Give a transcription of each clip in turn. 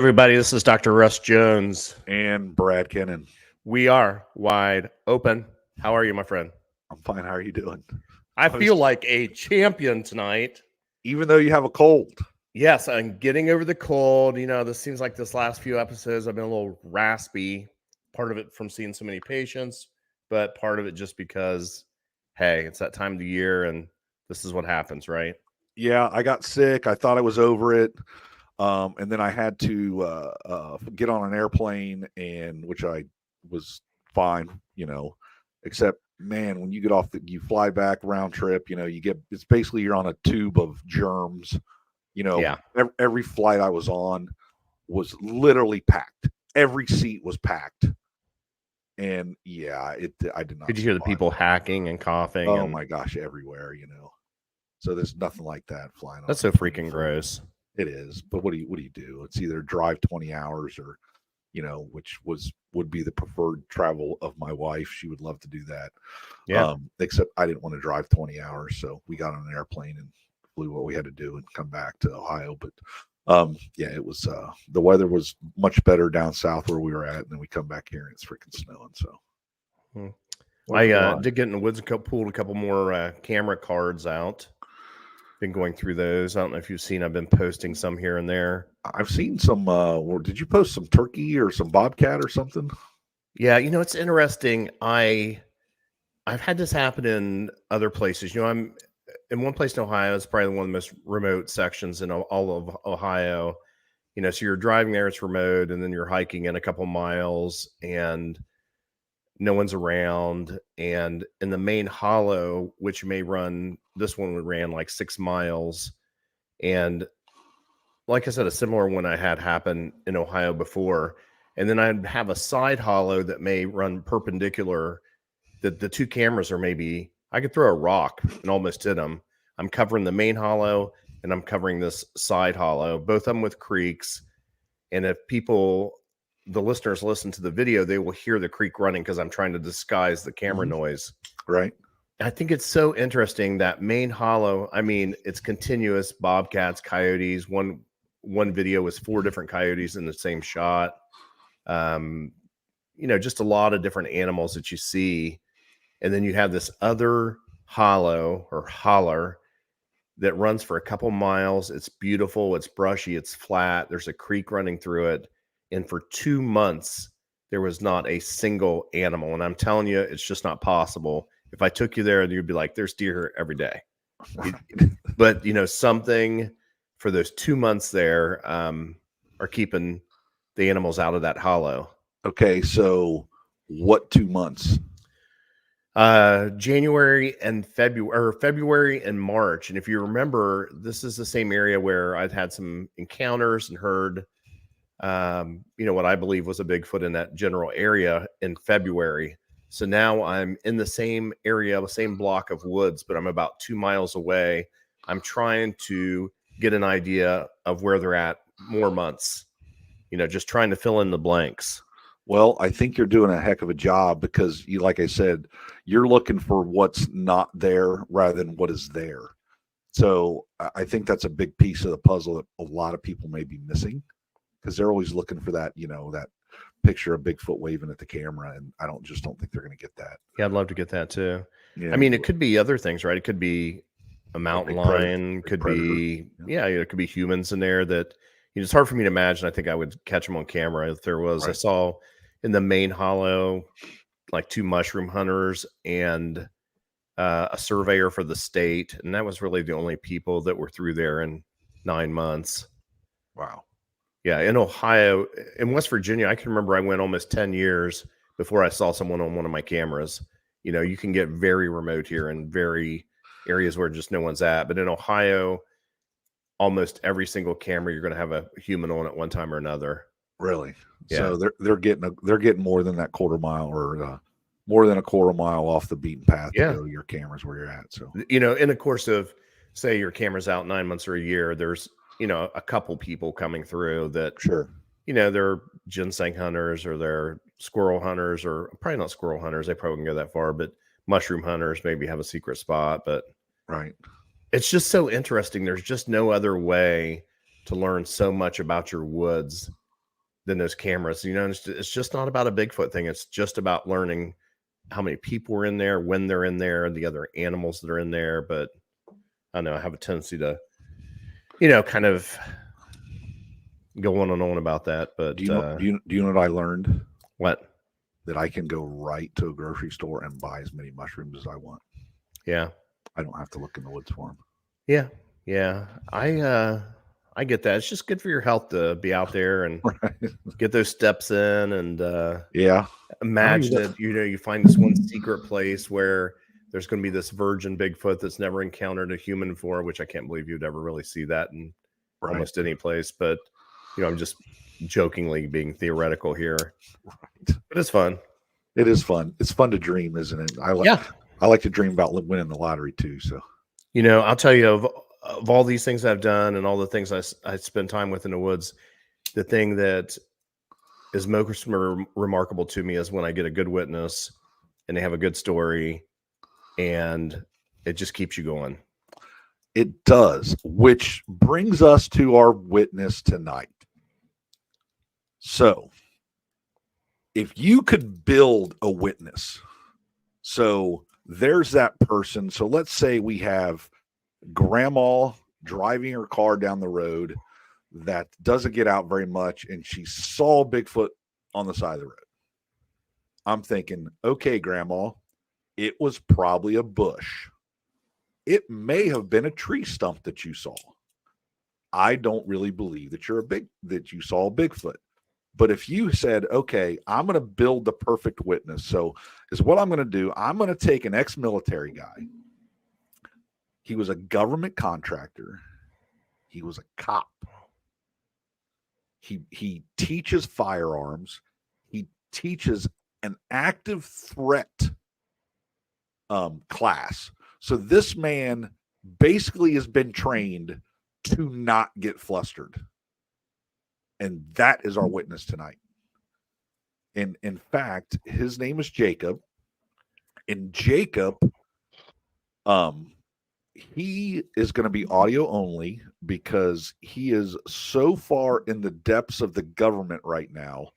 Everybody, this is Dr. Russ Jones. And Brad Kennan. We are wide open. How are you, my friend? I'm fine. How are you doing? I feel like a champion tonight. Even though you have a cold. Yes, I'm getting over the cold. You know, this seems like this last few episodes I've been a little raspy. Part of it from seeing so many patients, but part of it just because, hey, it's that time of the year and this is what happens, right? Yeah, I got sick. I thought I was over it. And then I had to get on an airplane, and which I was fine, except, man, when you get off, you fly back round trip, it's basically you're on a tube of germs. Yeah. Every flight I was on was literally packed. Every seat was packed. And yeah, I did not. Did you hear the people hacking and coughing? Oh my gosh, everywhere, So there's nothing like that flying. That's so freaking gross. It is, but what do you do? It's either drive 20 hours or, which would be the preferred travel of my wife. She would love to do that. Yeah. Except I didn't want to drive 20 hours, so we got on an airplane and flew what we had to do and come back to Ohio. But yeah, it was the weather was much better down south where we were at, and then we come back here and it's freaking snowing. So I did get in the woods and pulled a couple more camera cards out. Been going through those. I don't know if you've seen, I've been posting some here and there. I've seen some, did you post some turkey or some bobcat or something? Yeah, it's interesting. I've had this happen in other places. I'm in one place in Ohio. It's probably one of the most remote sections in all of Ohio. So you're driving there, it's remote, and then you're hiking in a couple miles and no one's around. And in the main hollow, which may run, this one ran like 6 miles. And like I said, a similar one I had happen in Ohio before. And then I'd have a side hollow that may run perpendicular, that the two cameras are maybe, I could throw a rock and almost hit them. I'm covering the main hollow and I'm covering this side hollow, both of them with creeks. And if the listeners listen to the video, they will hear the creek running because I'm trying to disguise the camera noise. Right. I think it's so interesting that main hollow. I mean, it's continuous bobcats, coyotes. One video was 4 different coyotes in the same shot. Just a lot of different animals that you see. And then you have this other hollow or holler that runs for a couple miles. It's beautiful. It's brushy. It's flat. There's a creek running through it. And for 2 months, there was not a single animal. And I'm telling you, it's just not possible. If I took you there, you'd be like, there's deer here every day. But, something for those 2 months there are keeping the animals out of that hollow. Okay, so what 2 months? January and February and March. And if you remember, this is the same area where I'd had some encounters and heard what I believe was a Bigfoot in that general area in February. So now I'm in the same area, the same block of woods, but I'm about 2 miles away. I'm trying to get an idea of where they're at more months, just trying to fill in the blanks. Well, I think you're doing a heck of a job because like I said, you're looking for what's not there rather than what is there. So I think that's a big piece of the puzzle that a lot of people may be missing, because they're always looking for that, that picture of Bigfoot waving at the camera. And I don't think they're going to get that. Yeah, I'd love to get that too. Yeah, I mean, it could be other things, right? It could be a mountain lion, could be, it could be humans in there that, it's hard for me to imagine. I think I would catch them on camera if there was. Right. I saw in the main hollow, like 2 mushroom hunters and a surveyor for the state. And that was really the only people that were through there in 9 months. Wow. Yeah, in Ohio, in West Virginia, I can remember I went almost 10 years before I saw someone on one of my cameras. You can get very remote here in very areas where just no one's at. But in Ohio, almost every single camera, you're going to have a human on at one time or another. Really? Yeah. So they're getting more than that quarter mile or more than a quarter mile off the beaten path to go to your cameras where you're at. So, in the course of, say, your camera's out 9 months or a year, there's a couple people coming through that, sure, they're ginseng hunters or they're squirrel hunters, or probably not squirrel hunters. They probably wouldn't go that far, but mushroom hunters maybe have a secret spot. But right, it's just so interesting. There's just no other way to learn so much about your woods than those cameras. You know, it's just not about a Bigfoot thing. It's just about learning how many people are in there, when they're in there, and the other animals that are in there. But I don't know, I have a tendency to, you know, kind of go on and on about that. But do you know what I learned? What? That I can go right to a grocery store and buy as many mushrooms as I want. Yeah. I don't have to look in the woods for them. Yeah. Yeah. I get that. It's just good for your health to be out there and get those steps in and imagine it. You know, you find this one secret place where there's going to be this virgin Bigfoot that's never encountered a human before, which I can't believe you'd ever really see that in almost any place. But, you know, I'm just jokingly being theoretical here. Right. But it's fun. It is fun. It's fun to dream, isn't it? I like to dream about winning the lottery too. So, you know, I'll tell you of all these things I've done and all the things I spend time with in the woods, the thing that is most remarkable to me is when I get a good witness and they have a good story and it just keeps you going. It does, which brings us to our witness tonight. So if you could build a witness, so there's that person. So let's say we have grandma driving her car down the road that doesn't get out very much, and she saw Bigfoot on the side of the road. I'm thinking, okay, grandma, it was probably a bush. It may have been a tree stump that you saw. I don't really believe that that you saw a Bigfoot. But if you said, okay, I'm going to build the perfect witness. So is what I'm going to do. I'm going to take an ex-military guy. He was a government contractor. He was a cop. He teaches firearms. He teaches an active threat class. So this man basically has been trained to not get flustered. And that is our witness tonight. And in fact, his name is Jacob. And Jacob, he is going to be audio only because he is so far in the depths of the government right now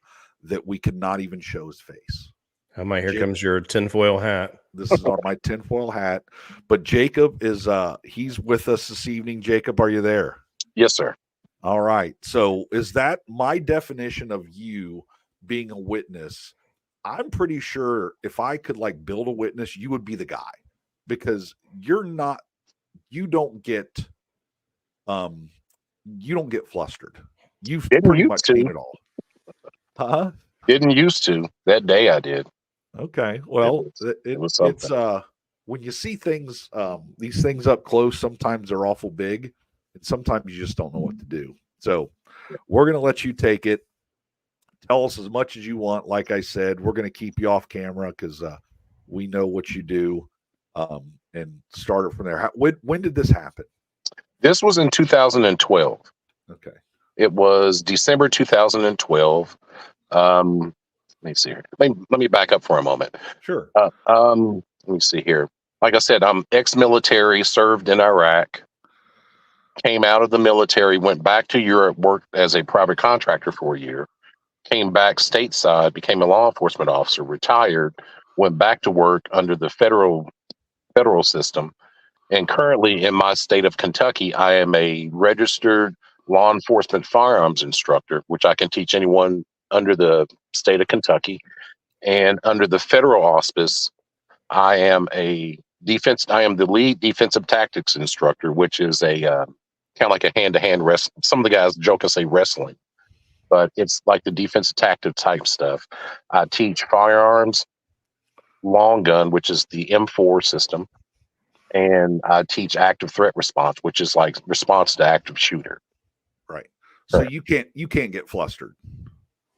that we cannot even show his face. Here comes your tinfoil hat. This is on my tinfoil hat. But Jacob is he's with us this evening. Jacob, are you there? Yes, sir. All right. So is that my definition of you being a witness? I'm pretty sure if I could build a witness, you would be the guy, because you don't get flustered. You've pretty much seen it all. Huh? Didn't used to. That day I did. Okay. Well, it's when you see things, these things up close, sometimes they're awful big. And sometimes you just don't know what to do. So we're going to let you take it. Tell us as much as you want. Like I said, we're going to keep you off camera because we know what you do, and start it from there. When did this happen? This was in 2012. Okay. It was December 2012. Let me see here. Let me back up for a moment. Sure. Let me see here. Like I said, I'm ex-military, served in Iraq. Came out of the military, went back to Europe, worked as a private contractor for a year, came back stateside, became a law enforcement officer, retired, went back to work under the federal system. And currently in my state of Kentucky, I am a registered law enforcement firearms instructor, which I can teach anyone under the state of Kentucky. And under the federal auspice, I am the lead defensive tactics instructor, which is a kind of like a hand-to-hand wrestling. Some of the guys joke and say wrestling, but it's like the defensive tactic type stuff. I teach firearms, long gun, which is the M4 system, and I teach active threat response, which is like response to active shooter. Right. So you can't get flustered.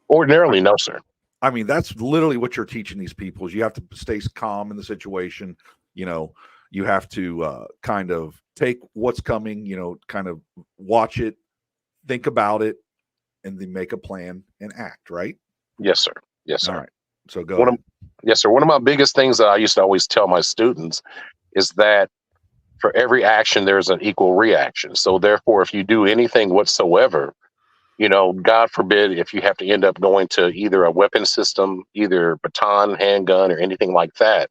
Ordinarily, no, sir. I mean, that's literally what you're teaching these people is you have to stay calm in the situation. You know, you have to kind of take what's coming, kind of watch it, think about it, and then make a plan and act, right? Yes, sir. Yes, sir. All right. So go ahead. Yes, sir. One of my biggest things that I used to always tell my students is that for every action, there's an equal reaction. So therefore, if you do anything whatsoever You know, God forbid if you have to end up going to either a weapon system, either baton, handgun, or anything like that,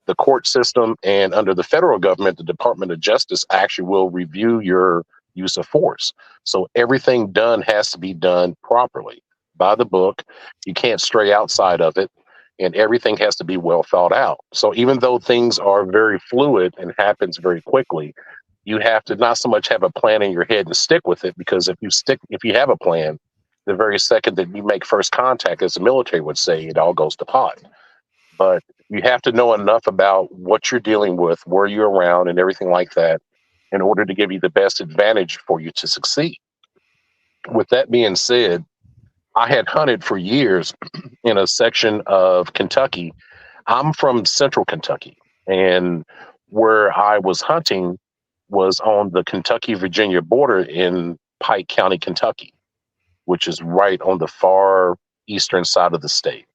the court system and under the federal government, the Department of Justice actually will review your use of force. So everything done has to be done properly by the book. You can't stray outside of it, and everything has to be well thought out. So even though things are very fluid and happens very quickly, you have to not so much have a plan in your head and stick with it, because if you have a plan, the very second that you make first contact, as the military would say, it all goes to pot. But you have to know enough about what you're dealing with, where you're around, and everything like that in order to give you the best advantage for you to succeed. With that being said, I had hunted for years in a section of Kentucky. I'm from central Kentucky, and where I was hunting was on the Kentucky-Virginia border in Pike County, Kentucky, which is right on the far eastern side of the state.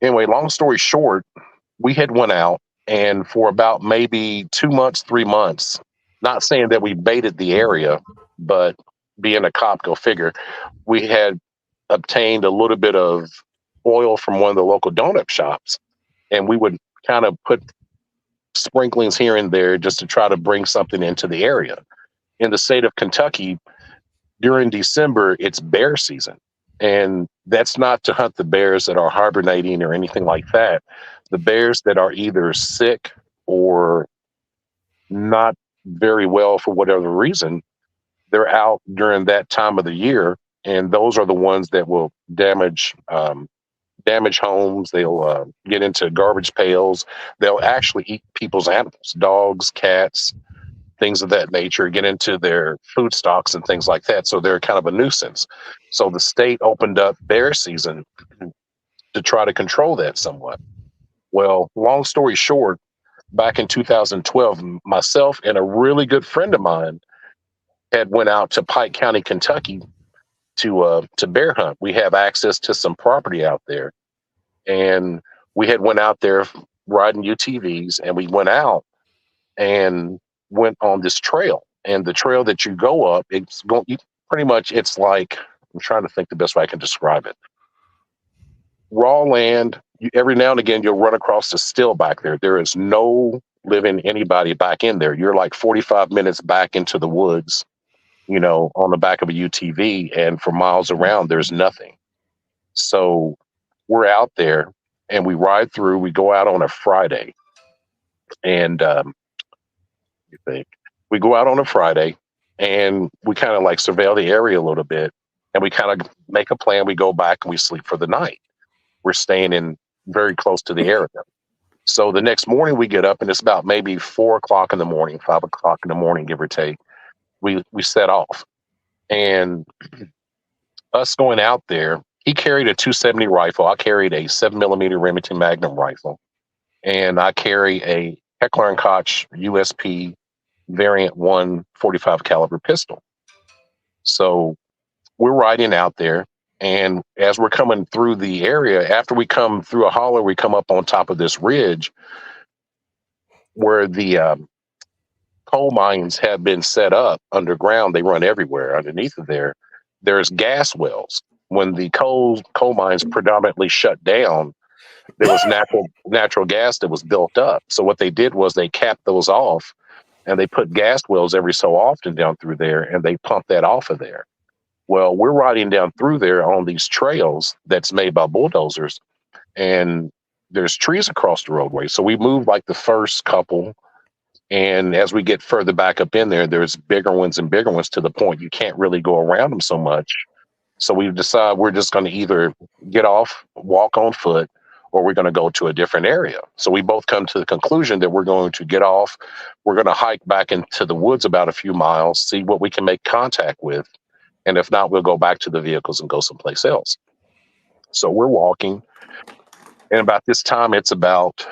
Anyway, long story short, we had went out, and for about maybe 2 months, 3 months, not saying that we baited the area, but being a cop, go figure, we had obtained a little bit of oil from one of the local donut shops, and we would kind of put sprinklings here and there just to try to bring something into the area. In the state of Kentucky, during December, it's bear season. And that's not to hunt the bears that are hibernating or anything like that. The bears that are either sick or not very well for whatever reason, they're out during that time of the year. And those are the ones that will damage homes. They'll get into garbage pails. They'll actually eat people's animals, dogs, cats, things of that nature, get into their food stocks and things like that. So they're kind of a nuisance. So the state opened up bear season to try to control that somewhat. Well, long story short, back in 2012, myself and a really good friend of mine had went out to Pike County, Kentucky to bear hunt. We have access to some property out there, and we had went out there riding UTVs, and we went out and went on this trail. And the trail that you go up, it's going, you pretty much, it's like, I'm trying to think the best way I can describe it. Raw land. Every now and again, you'll run across a still back there. There is no living anybody back in there. You're like 45 minutes back into the woods, you know, on the back of a UTV, and for miles around, there's nothing. So we're out there and we ride through. We go out on a Friday, and we go out on a Friday, and we kind of like surveil the area a little bit, and we kind of make a plan. We go back and we sleep for the night. We're staying in very close to the area. So the next morning we get up, and it's about maybe 4 o'clock in the morning, 5 o'clock in the morning, give or take. We set off, and us going out there, he carried a 270 rifle. I carried a 7mm Remington Magnum rifle, and I carry a Heckler and Koch USP variant 145 caliber pistol. So we're riding out there, and as we're coming through the area, after we come through a holler, we come up on top of this ridge where the coal mines have been set up underground. They run everywhere underneath of there. There's gas wells. When the coal mines predominantly shut down, there was natural gas that was built up. So what they did was they capped those off, and they put gas wells every so often down through there, and they pump that off of there. Well, we're riding down through there on these trails that's made by bulldozers, and there's trees across the roadway. So we move like the first couple, and as we get further back up in there, there's bigger ones and bigger ones to the point you can't really go around them so much. So we decide we're just going to either get off, walk on foot, or we're going to go to a different area. So we both come to the conclusion that we're going to get off. We're going to hike back into the woods about a few miles, see what we can make contact with. And if not, we'll go back to the vehicles and go someplace else. So we're walking. And about this time, it's about,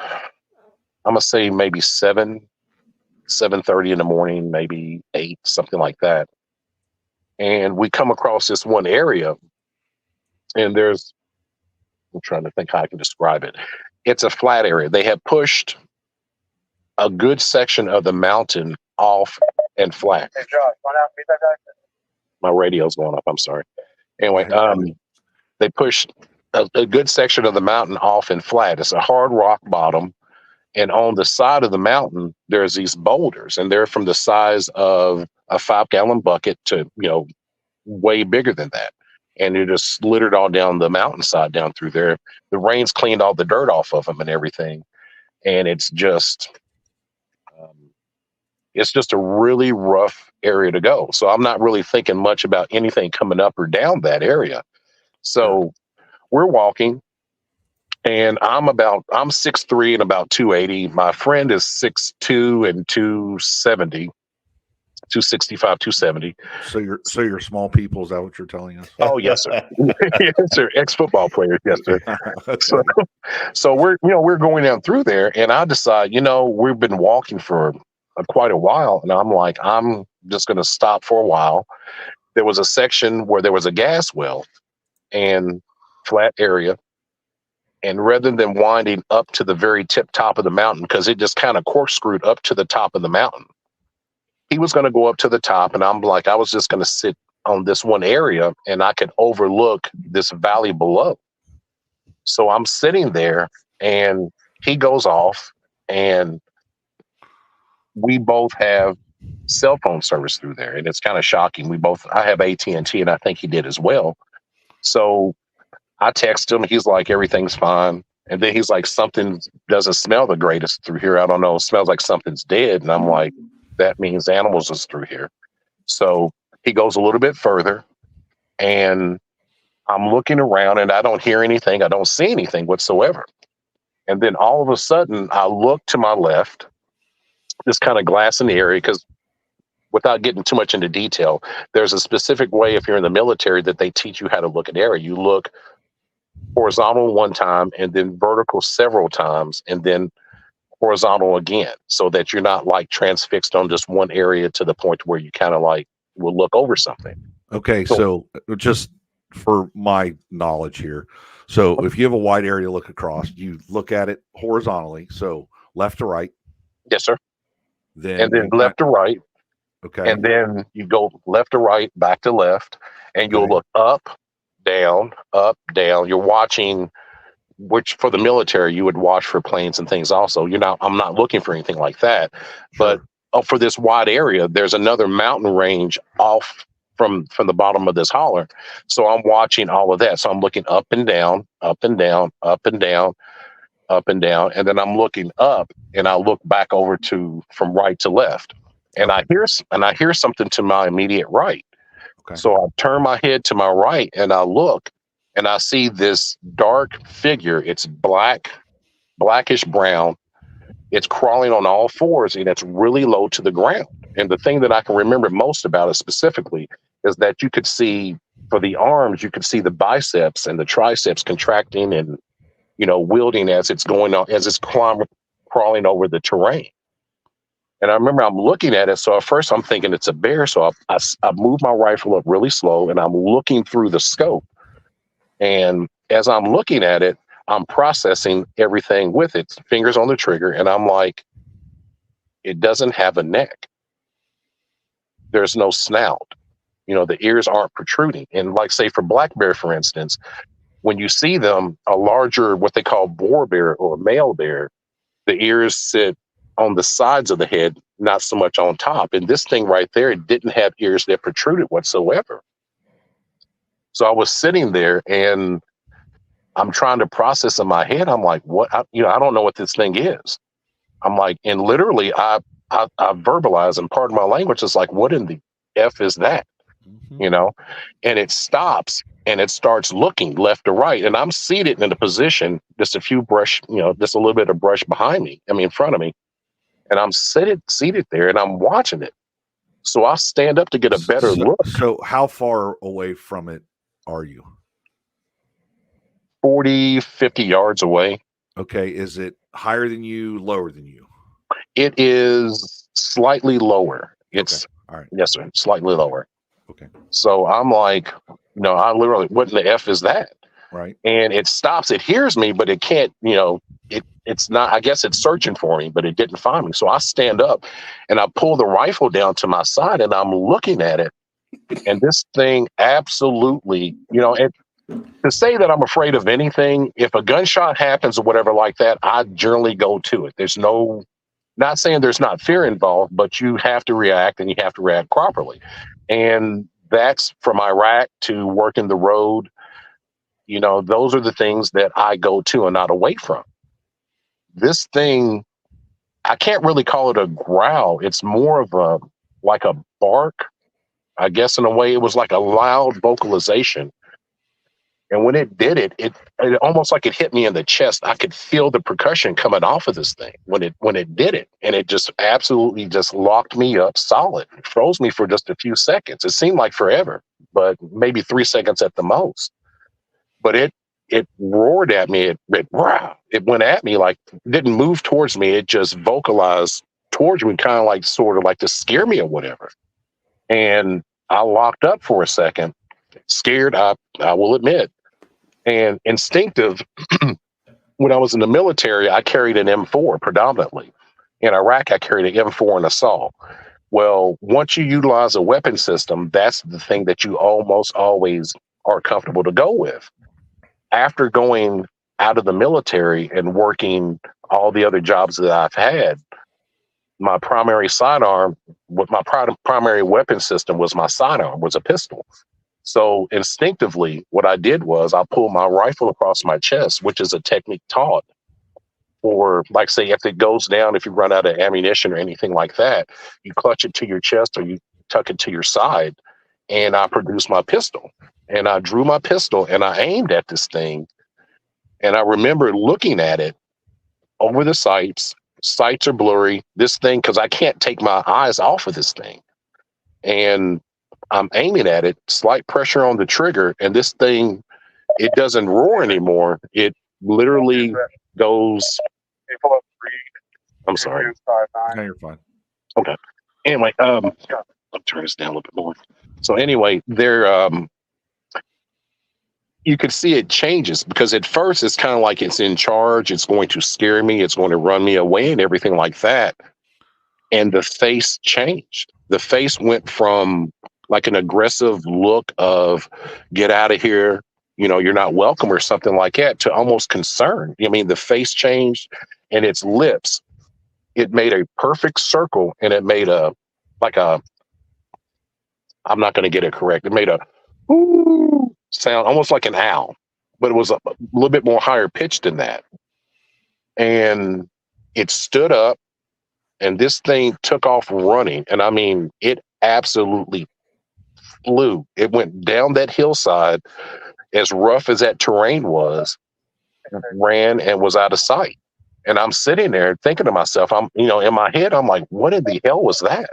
I'm going to say maybe 7:30 in the morning, maybe 8, something like that. And we come across this one area, and I'm trying to think how I can describe it. It's a flat area. They have pushed a good section of the mountain off and flat. Hey, Josh, want to meet that guy? My radio's going up. I'm sorry. Anyway, Go ahead. they pushed a good section of the mountain off and flat. It's a hard rock bottom. And on the side of the mountain, there's these boulders, and they're from the size of a 5-gallon bucket to, way bigger than that. And they're just littered all down the mountainside down through there. The rain's cleaned all the dirt off of them and everything. And it's just a really rough area to go. So I'm not really thinking much about anything coming up or down that area. So we're walking. And I'm 6'3" and about 280. My friend is 6'2" and 270, 265, 270. So you're small people. Is that what you're telling us? Oh, yes, sir. Yes, sir. Ex-football players. Yes, sir. Okay. So we're going down through there, and I decide, we've been walking for quite a while, and I'm like, I'm just going to stop for a while. There was a section where there was a gas well and flat area. And rather than winding up to the very top of the mountain, because it just kind of corkscrewed up to the top of the mountain, he was going to go up to the top. And I'm like, I was just going to sit on this one area and I could overlook this valley below. So I'm sitting there and he goes off, and we both have cell phone service through there. And it's kind of shocking. I have AT&T, and I think he did as well. So I text him. He's like, everything's fine. And then he's like, something doesn't smell the greatest through here. I don't know. It smells like something's dead. And I'm like, that means animals is through here. So he goes a little bit further, and I'm looking around, and I don't hear anything. I don't see anything whatsoever. And then all of a sudden I look to my left, this kind of glass in the area, because without getting too much into detail, there's a specific way, if you're in the military, that they teach you how to look at area. You look horizontal one time, and then vertical several times, and then horizontal again, so that you're not like transfixed on just one area to the point where you kind of like will look over something. Okay, so just for my knowledge here, so if you have a wide area to look across, you look at it horizontally, so left to right. Yes, sir. Then Left to right. Okay. And then you go left to right, back to left, and you'll look up, down, up, down. You're watching, which for the military, you would watch for planes and things also. I'm not looking for anything like that. Sure. But for this wide area, there's another mountain range off from the bottom of this holler. So I'm watching all of that. So I'm looking up and down, up and down, up and down, up and down. And then I'm looking up, and I look back over from right to left. And I hear something to my immediate right. Okay. So I turn my head to my right, and I look, and I see this dark figure. It's blackish brown. It's crawling on all fours, and it's really low to the ground. And the thing that I can remember most about it specifically is that you could see, for the arms, you could see the biceps and the triceps contracting and, wielding as it's going on, as it's crawling over the terrain. And I remember I'm looking at it. So at first I'm thinking it's a bear. So I move my rifle up really slow, and I'm looking through the scope. And as I'm looking at it, I'm processing everything with it, fingers on the trigger. And I'm like, it doesn't have a neck. There's no snout. The ears aren't protruding. And like, say, for black bear, for instance, when you see them, a larger, what they call boar bear or male bear, the ears sit on the sides of the head, not so much on top. And this thing right there, it didn't have ears that protruded whatsoever. So I was sitting there, and I'm trying to process in my head. I'm like, what? I don't know what this thing is. I'm like, and literally I verbalize, and part of my language is like, what in the F is that? Mm-hmm. And it stops, and it starts looking left to right. And I'm seated in a position, just a few brush, just a little bit of brush behind me, in front of me. And I'm seated there, and I'm watching it. So I stand up to get a better look. So how far away from it are you? 40, 50 yards away. Okay. Is it higher than you, lower than you? It is slightly lower. It's okay. All right. Yes, sir. Slightly lower. Okay. So I'm like, I literally, what in the F is that? Right. And it stops. It hears me, but it can't, it's not, I guess it's searching for me, but it didn't find me. So I stand up, and I pull the rifle down to my side, and I'm looking at it, And this thing absolutely, and to say that I'm afraid of anything, if a gunshot happens or whatever like that, I generally go to it. There's no, not saying there's not fear involved, but you have to react and you have to react properly. And that's from Iraq to working the road. Those are the things that I go to and not away from. This thing, I can't really call it a growl. It's more of like a bark. I guess in a way it was like a loud vocalization. And when it did it almost like it hit me in the chest. I could feel the percussion coming off of this thing when it did it. And it just absolutely just locked me up solid. It froze me for just a few seconds. It seemed like forever, but maybe 3 seconds at the most. But it roared at me. It went at me, like didn't move towards me. It just vocalized towards me, kind of like sort of like to scare me or whatever. And I locked up for a second, scared, I will admit. And instinctive, when I was in the military, I carried an M4 predominantly. In Iraq, I carried an M4 and assault. Well, once you utilize a weapon system, that's the thing that you almost always are comfortable to go with. After going out of the military and working all the other jobs that I've had, my primary sidearm, with my primary weapon system was my sidearm, was a pistol. So instinctively, what I did was I pulled my rifle across my chest, which is a technique taught for, like, say, if it goes down, if you run out of ammunition or anything like that, you clutch it to your chest or you tuck it to your side. And I produced my pistol. And I drew my pistol and I aimed at this thing. And I remember looking at it over the sights. Sights are blurry. This thing, because I can't take my eyes off of this thing. And I'm aiming at it, slight pressure on the trigger, and this thing, it doesn't roar anymore. It literally goes. I'm sorry. No, you're fine. Okay. Anyway, I'll turn this down a little bit more. So anyway, you could see it changes, because at first it's kind of like it's in charge. It's going to scare me. It's going to run me away and everything like that. And the face changed. The face went from like an aggressive look of get out of here, you're not welcome or something like that, to almost concern. I mean, the face changed, and its lips, it made a perfect circle, and it made I'm not going to get it correct. It made a ooh sound, almost like an owl, but it was a little bit more higher pitched than that. And it stood up, and this thing took off running. And I mean, it absolutely flew. It went down that hillside, as rough as that terrain was, ran and was out of sight. And I'm sitting there thinking to myself, in my head, I'm like, what in the hell was that?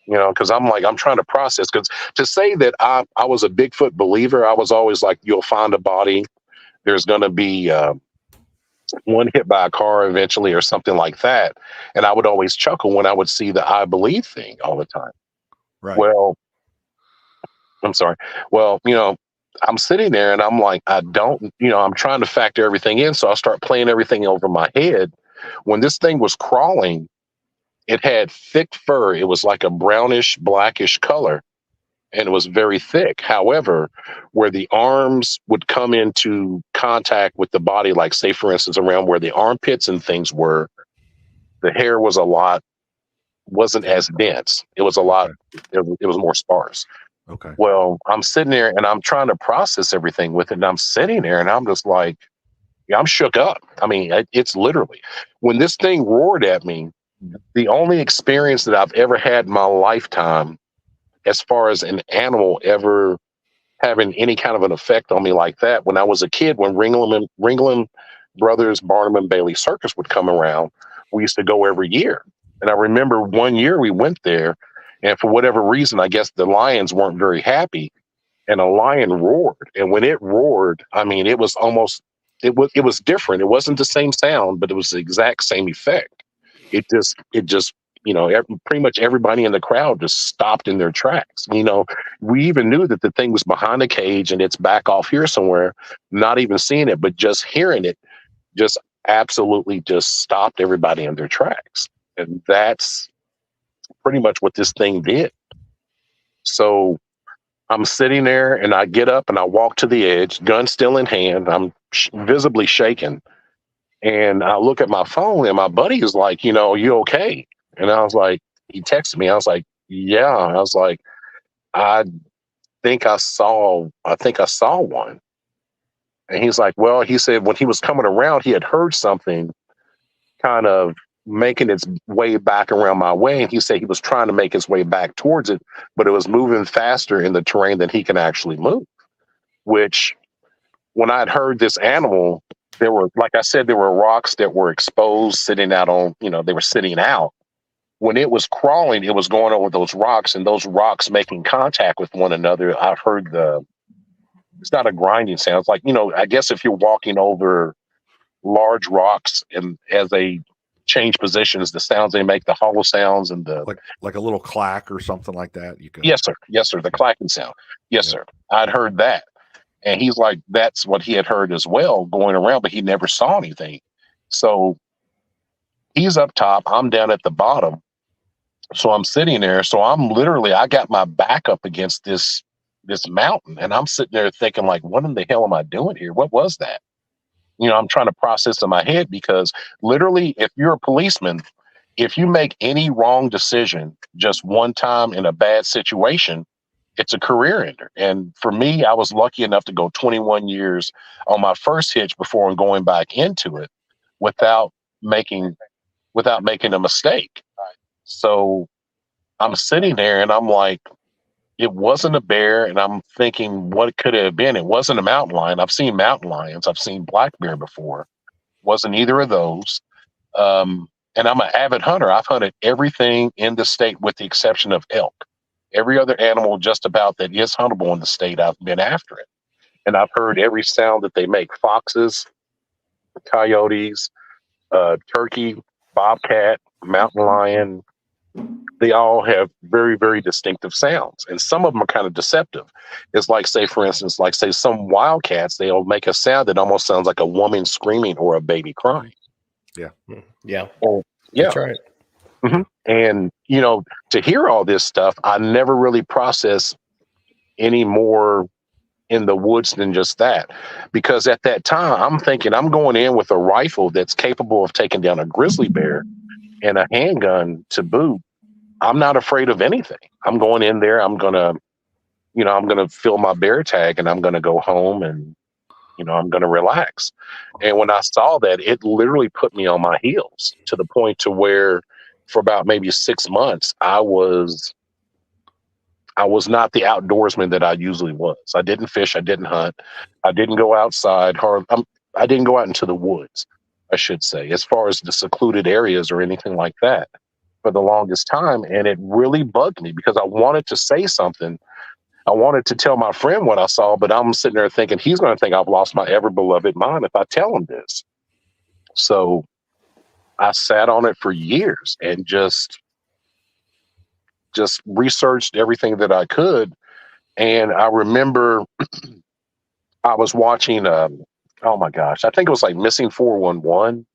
Because I'm trying to process. Because to say that I was a Bigfoot believer, I was always like, you'll find a body. There's going to be one hit by a car eventually or something like that. And I would always chuckle when I would see the I believe thing all the time. Right. Well, I'm sorry. Well, I'm sitting there and I'm like, I'm trying to factor everything in. So I start playing everything over my head. When this thing was crawling, it had thick fur. It was like a brownish, blackish color, and it was very thick. However, where the arms would come into contact with the body, like say, for instance, around where the armpits and things were, the hair was wasn't as dense. It was a lot, it was more sparse. Okay. Well, I'm sitting there and I'm trying to process everything with it. And I'm sitting there and I'm just like, I'm shook up. I mean, it's literally, when this thing roared at me, the only experience that I've ever had in my lifetime, as far as an animal ever having any kind of an effect on me like that, when I was a kid, when Ringling Brothers Barnum and Bailey Circus would come around, we used to go every year. And I remember one year we went there, and for whatever reason, I guess the lions weren't very happy, and a lion roared. And when it roared, I mean, it was different. It wasn't the same sound, but it was the exact same effect. It just, pretty much everybody in the crowd just stopped in their tracks. We even knew that the thing was behind the cage and it's back off here somewhere, not even seeing it, but just hearing it just absolutely just stopped everybody in their tracks. And that's pretty much what this thing did. So I'm sitting there and I get up and I walk to the edge, gun still in hand. I'm visibly shaking. And I look at my phone and my buddy is like, are you okay? And I was like, he texted me. I was like, yeah. I was like, I I think I saw one. And he's like, well, he said when he was coming around, he had heard something kind of making its way back around my way. And he said he was trying to make his way back towards it, but it was moving faster in the terrain than he can actually move. Which, when I'd heard this animal, there were, like I said, there were rocks that were exposed, sitting out on, they were sitting out. When it was crawling, it was going over those rocks, and those rocks making contact with one another. I heard it's not a grinding sound. It's like, I guess if you're walking over large rocks and as they change positions, the sounds they make, the hollow sounds and the like a little clack or something like that. You could. Yes, sir. The clacking sound. Yes, sir. I'd heard that. And he's like, that's what he had heard as well going around, but he never saw anything. So he's up top, I'm down at the bottom. So I'm sitting there. So I got my back up against this mountain, and I'm sitting there thinking, like, what in the hell am I doing here? What was that? I'm trying to process in my head, because literally, if you're a policeman, if you make any wrong decision just one time in a bad situation, it's a career ender. And for me, I was lucky enough to go 21 years on my first hitch before going back into it without making a mistake. So I'm sitting there and I'm like, it wasn't a bear. And I'm thinking, what could it have been? It wasn't a mountain lion. I've seen mountain lions. I've seen black bear before. Wasn't either of those. And I'm an avid hunter. I've hunted everything in the state with the exception of elk. Every other animal just about that is huntable in the state, I've been after it. And I've heard every sound that they make. Foxes, coyotes, turkey, bobcat, mountain lion. They all have very, very distinctive sounds. And some of them are kind of deceptive. It's like, say, for instance, some wildcats, they'll make a sound that almost sounds like a woman screaming or a baby crying. Yeah. Yeah. Yeah. That's right. Mm-hmm. And, to hear all this stuff, I never really processed any more in the woods than just that. Because at that time, I'm thinking I'm going in with a rifle that's capable of taking down a grizzly bear and a handgun to boot. I'm not afraid of anything. I'm going in there. I'm going to fill my bear tag and I'm going to go home and, I'm going to relax. And when I saw that, it literally put me on my heels to the point to where for about maybe 6 months, I was not the outdoorsman that I usually was. I didn't fish. I didn't hunt. I didn't go outside. I didn't go out into the woods, I should say, as far as the secluded areas or anything like that for the longest time. And it really bugged me because I wanted to say something. I wanted to tell my friend what I saw, but I'm sitting there thinking he's going to think I've lost my ever beloved mind if I tell him this. So I sat on it for years and just researched everything that I could. And I remember I was watching, oh my gosh, I think it was like Missing 411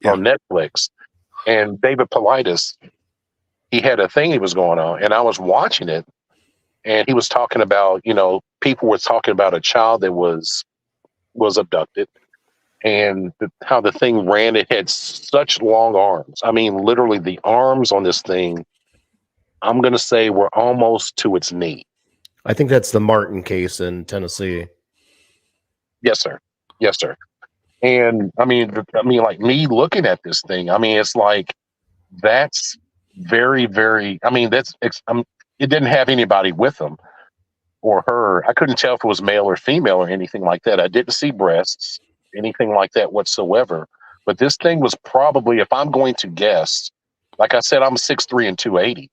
on Netflix. And David Paulides, he had a thing he was going on, and I was watching it. And he was talking about, people were talking about a child that was abducted and how the thing ran. It had such long arms. I mean, literally the arms on this thing, I'm going to say, were almost to its knee. I think that's the Martin case in Tennessee. Yes, sir. Yes, sir. And I mean, like me looking at this thing, I mean, it's like, that's very, very, I mean, it didn't have anybody with them or her. I couldn't tell if it was male or female or anything like that. I didn't see breasts, anything like that whatsoever. But this thing was probably, if I'm going to guess, like I said, I'm 6'3" and 280.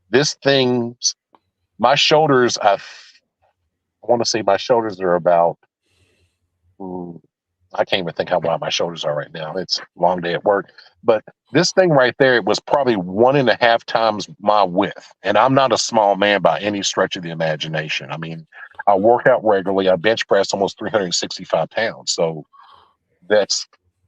This thing, my shoulders, I want to say my shoulders are about, I can't even think how wide my shoulders are right now. It's a long day at work. But this thing right there, it was probably 1.5 times my width. And I'm not a small man by any stretch of the imagination. I mean, I work out regularly. I bench press almost 365 pounds. So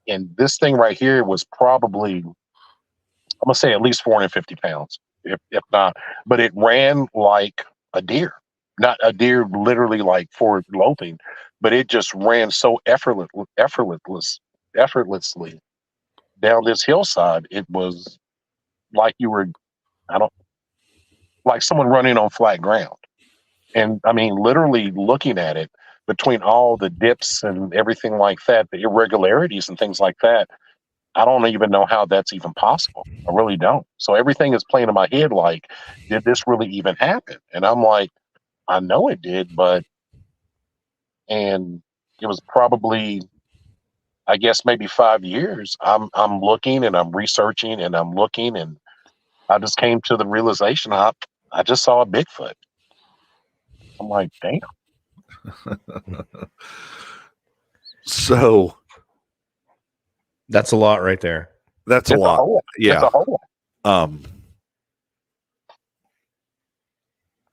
and this thing right here was probably, I'm going to say at least 450 pounds, if not. But it ran like a deer. Not a deer literally like forward loping, but it just ran so effortlessly down this hillside. It was like you were, I don't, like someone running on flat ground. And I mean, literally looking at it between all the dips and everything like that, the irregularities and things like that, I don't even know how that's even possible. I really don't. So everything is playing in my head like, did this really even happen? And I'm like, I know it did, but, and it was probably, I guess maybe 5 years. I'm looking and I'm researching and I'm looking, and I just came to the realization I just saw a Bigfoot. I'm like, damn. So That's a lot right there. that's a lot. Yeah. It's a whole lot.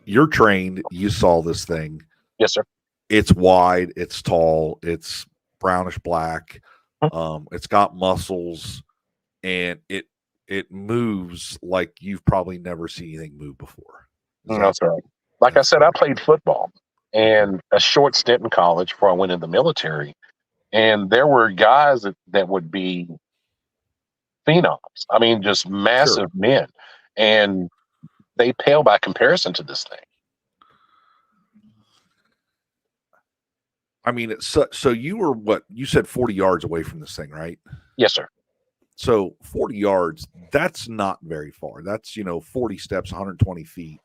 You're trained. You saw this thing. Yes, sir. It's wide. It's tall. It's brownish black. It's got muscles, and it moves like you've probably never seen anything move before. That's right. Like I said, I played football and a short stint in college before I went in the military. And there were guys that would be phenoms. I mean, just massive men. And they pale by comparison to this thing. I mean, so you were what you said 40 yards away from this thing, right? Yes, sir. So 40 yards, that's not very far. That's, 40 steps, 120 feet.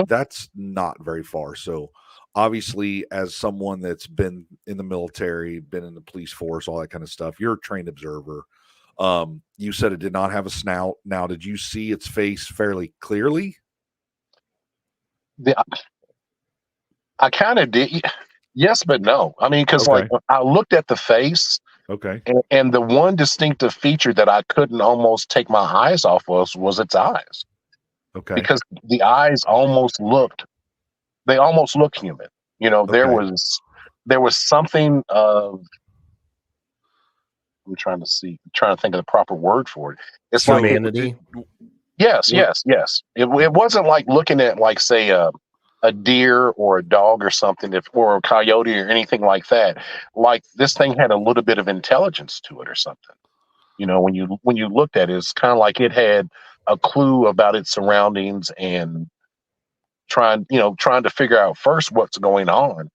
That's not very far. So obviously, as someone that's been in the military, been in the police force, all that kind of stuff, you're a trained observer. You said it did not have a snout. Now, did you see its face fairly clearly? I kind of did. Yes, but no. I mean, because like I looked at the face. Okay. And the one distinctive feature that I couldn't almost take my eyes off was its eyes. Okay. Because the eyes almost looked human. There was something of, I'm trying to think of the proper word for it. It's humanity. Like, yes. It wasn't like looking at, like, say, a deer or a dog or something, or a coyote or anything like that. Like, this thing had a little bit of intelligence to it or something. When you looked at it, it's kind of like it had a clue about its surroundings and trying to figure out first what's going on.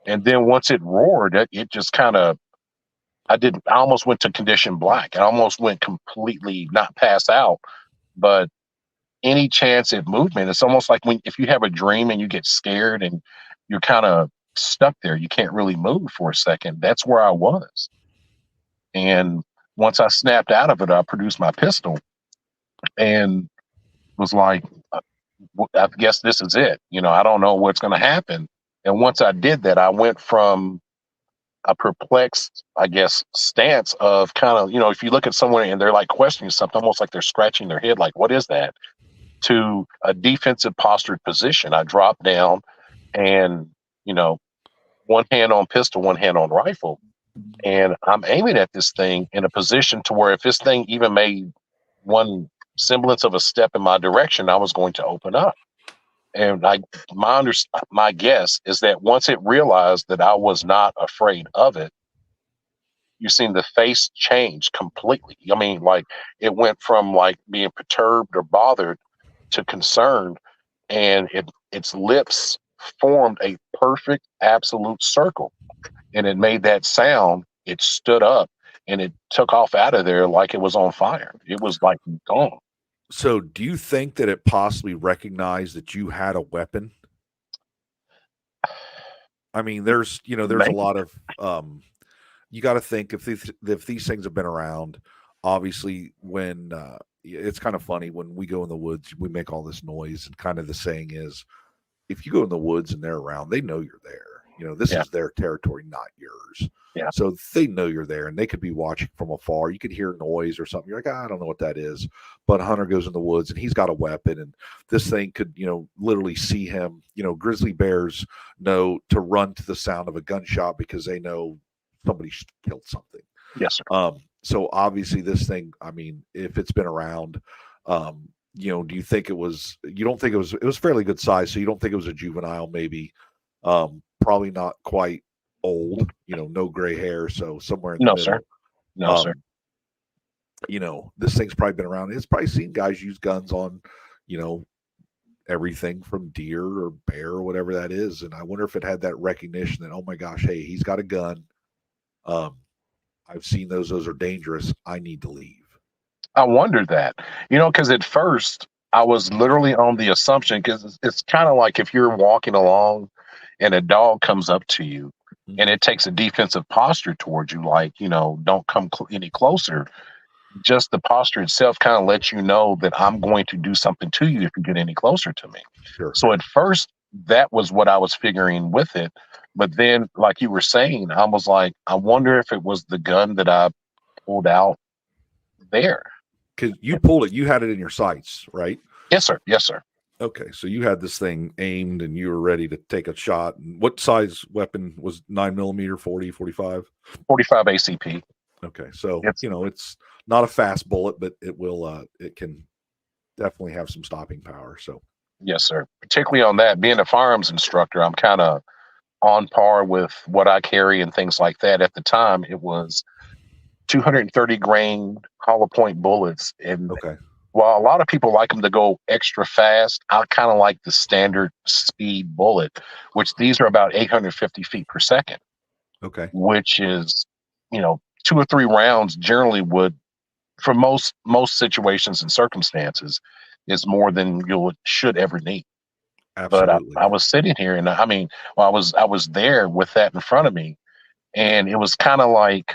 And then once it roared, it just kind of, I almost went to condition black. I almost went completely, not pass out, but any chance at movement. It's almost like if you have a dream and you get scared and you're kind of stuck there, you can't really move for a second. That's where I was. And once I snapped out of it, I produced my pistol and was like, I guess this is it. I don't know what's going to happen. And once I did that, I went from a perplexed, I guess, stance of kind of, if you look at someone and they're like questioning something, almost like they're scratching their head, like, what is that? To a defensive postured position. I dropped down and, one hand on pistol, one hand on rifle. And I'm aiming at this thing in a position to where if this thing even made one semblance of a step in my direction, I was going to open up. And my guess is that once it realized that I was not afraid of it, you've seen the face change completely. I mean, like, it went from like being perturbed or bothered to concerned, and its lips formed a perfect absolute circle, and it made that sound. It stood up and it took off out of there like it was on fire. It was like gone. So do you think that it possibly recognized that you had a weapon? I mean, there's a lot of, you got to think if these things have been around, obviously when, it's kind of funny when we go in the woods, we make all this noise, and kind of the saying is, if you go in the woods and they're around, they know you're there. This is their territory, not yours. Yeah. So they know you're there, and they could be watching from afar. You could hear noise or something. You're like, I don't know what that is. But a hunter goes in the woods and he's got a weapon, and this thing could, literally see him. Grizzly bears know to run to the sound of a gunshot because they know somebody killed something. Yes, sir. So obviously this thing, I mean, if it's been around, do you think you don't think it was fairly good size, so you don't think it was a juvenile, maybe, probably not quite old, no gray hair, so somewhere in the No, middle. sir. No, sir. This thing's probably been around. It's probably seen guys use guns on, everything from deer or bear or whatever that is. And I wonder if it had that recognition that, oh my gosh, hey, he's got a gun. I've seen those are dangerous. I need to leave. I wondered that, because at first I was literally on the assumption, because it's kind of like if you're walking along and a dog comes up to you and it takes a defensive posture towards you, like, don't come any closer. Just the posture itself kind of lets you know that I'm going to do something to you if you get any closer to me. Sure. So at first, that was what I was figuring with it. But then, like you were saying, I was like, I wonder if it was the gun that I pulled out there. Because you pulled it, you had it in your sights, right? Yes, sir. Yes, sir. Okay, so you had this thing aimed and you were ready to take a shot. And what size weapon was 9mm, 40, 45? 45 ACP. Okay, so it's not a fast bullet, but it can definitely have some stopping power. So yes, sir. Particularly on that, being a firearms instructor, I'm kind of on par with what I carry and things like that. At the time, it was 230 grain hollow point bullets, and while a lot of people like them to go extra fast, I kind of like the standard speed bullet, which these are about 850 feet per second. Okay, which is 2 or 3 rounds generally would, for most situations and circumstances, is more than you should ever need. Absolutely. But I was sitting here, and I was there with that in front of me, and it was kind of like,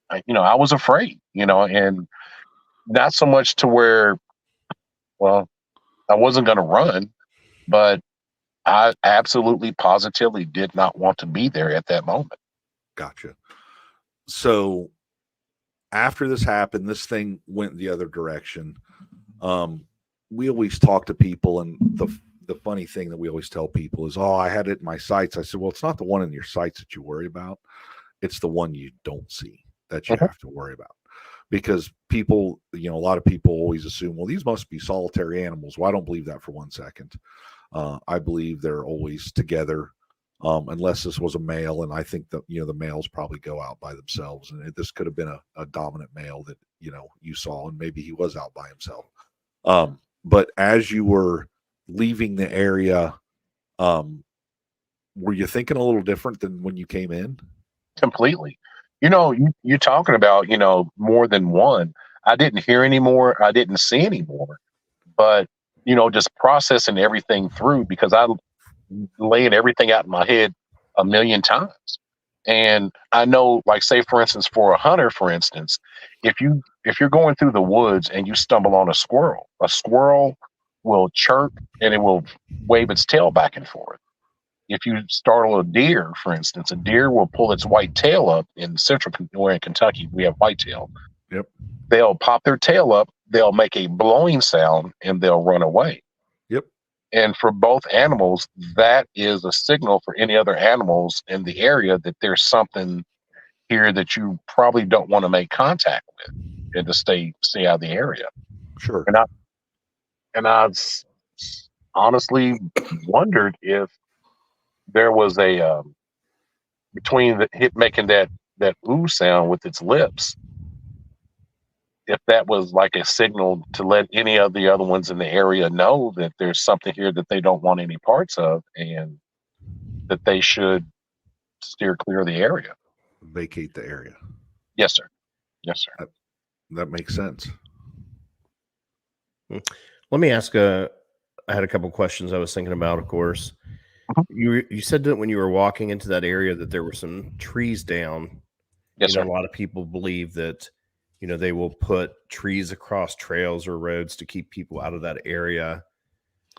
I was afraid, and not so much to where, well, I wasn't going to run, but I absolutely positively did not want to be there at that moment. Gotcha. So after this happened, this thing went the other direction. We always talk to people, and the funny thing that we always tell people is, oh, I had it in my sights. I said, well, it's not the one in your sights that you worry about. It's the one you don't see that you have to worry about. Because people, a lot of people always assume, well, these must be solitary animals. Well, I don't believe that for 1 second. I believe they're always together, unless this was a male. And I think that, the males probably go out by themselves. And this could have been a dominant male that, you saw, and maybe he was out by himself. But as you were leaving the area, were you thinking a little different than when you came in? Completely. You're talking about, more than one. I didn't hear anymore. I didn't see anymore. But, just processing everything through, because I laying everything out in my head a million times. And I know, like, say, for instance, for a hunter, for instance, if you're going through the woods and you stumble on a squirrel will chirp and it will wave its tail back and forth. If you startle a deer, for instance, a deer will pull its white tail up. In where in Kentucky, we have whitetail. Yep. They'll pop their tail up, they'll make a blowing sound, and they'll run away. Yep. And for both animals, that is a signal for any other animals in the area that there's something here that you probably don't want to make contact with, and to stay out of the area. Sure. And I honestly wondered if there was a between making that ooh sound with its lips, if that was like a signal to let any of the other ones in the area know that there's something here that they don't want any parts of, and that they should steer clear of the area. Vacate the area. Yes, sir. Yes, sir. That makes sense. Let me ask I had a couple questions I was thinking about, of course. You said that when you were walking into that area that there were some trees down. Yes, sir. A lot of people believe that, they will put trees across trails or roads to keep people out of that area.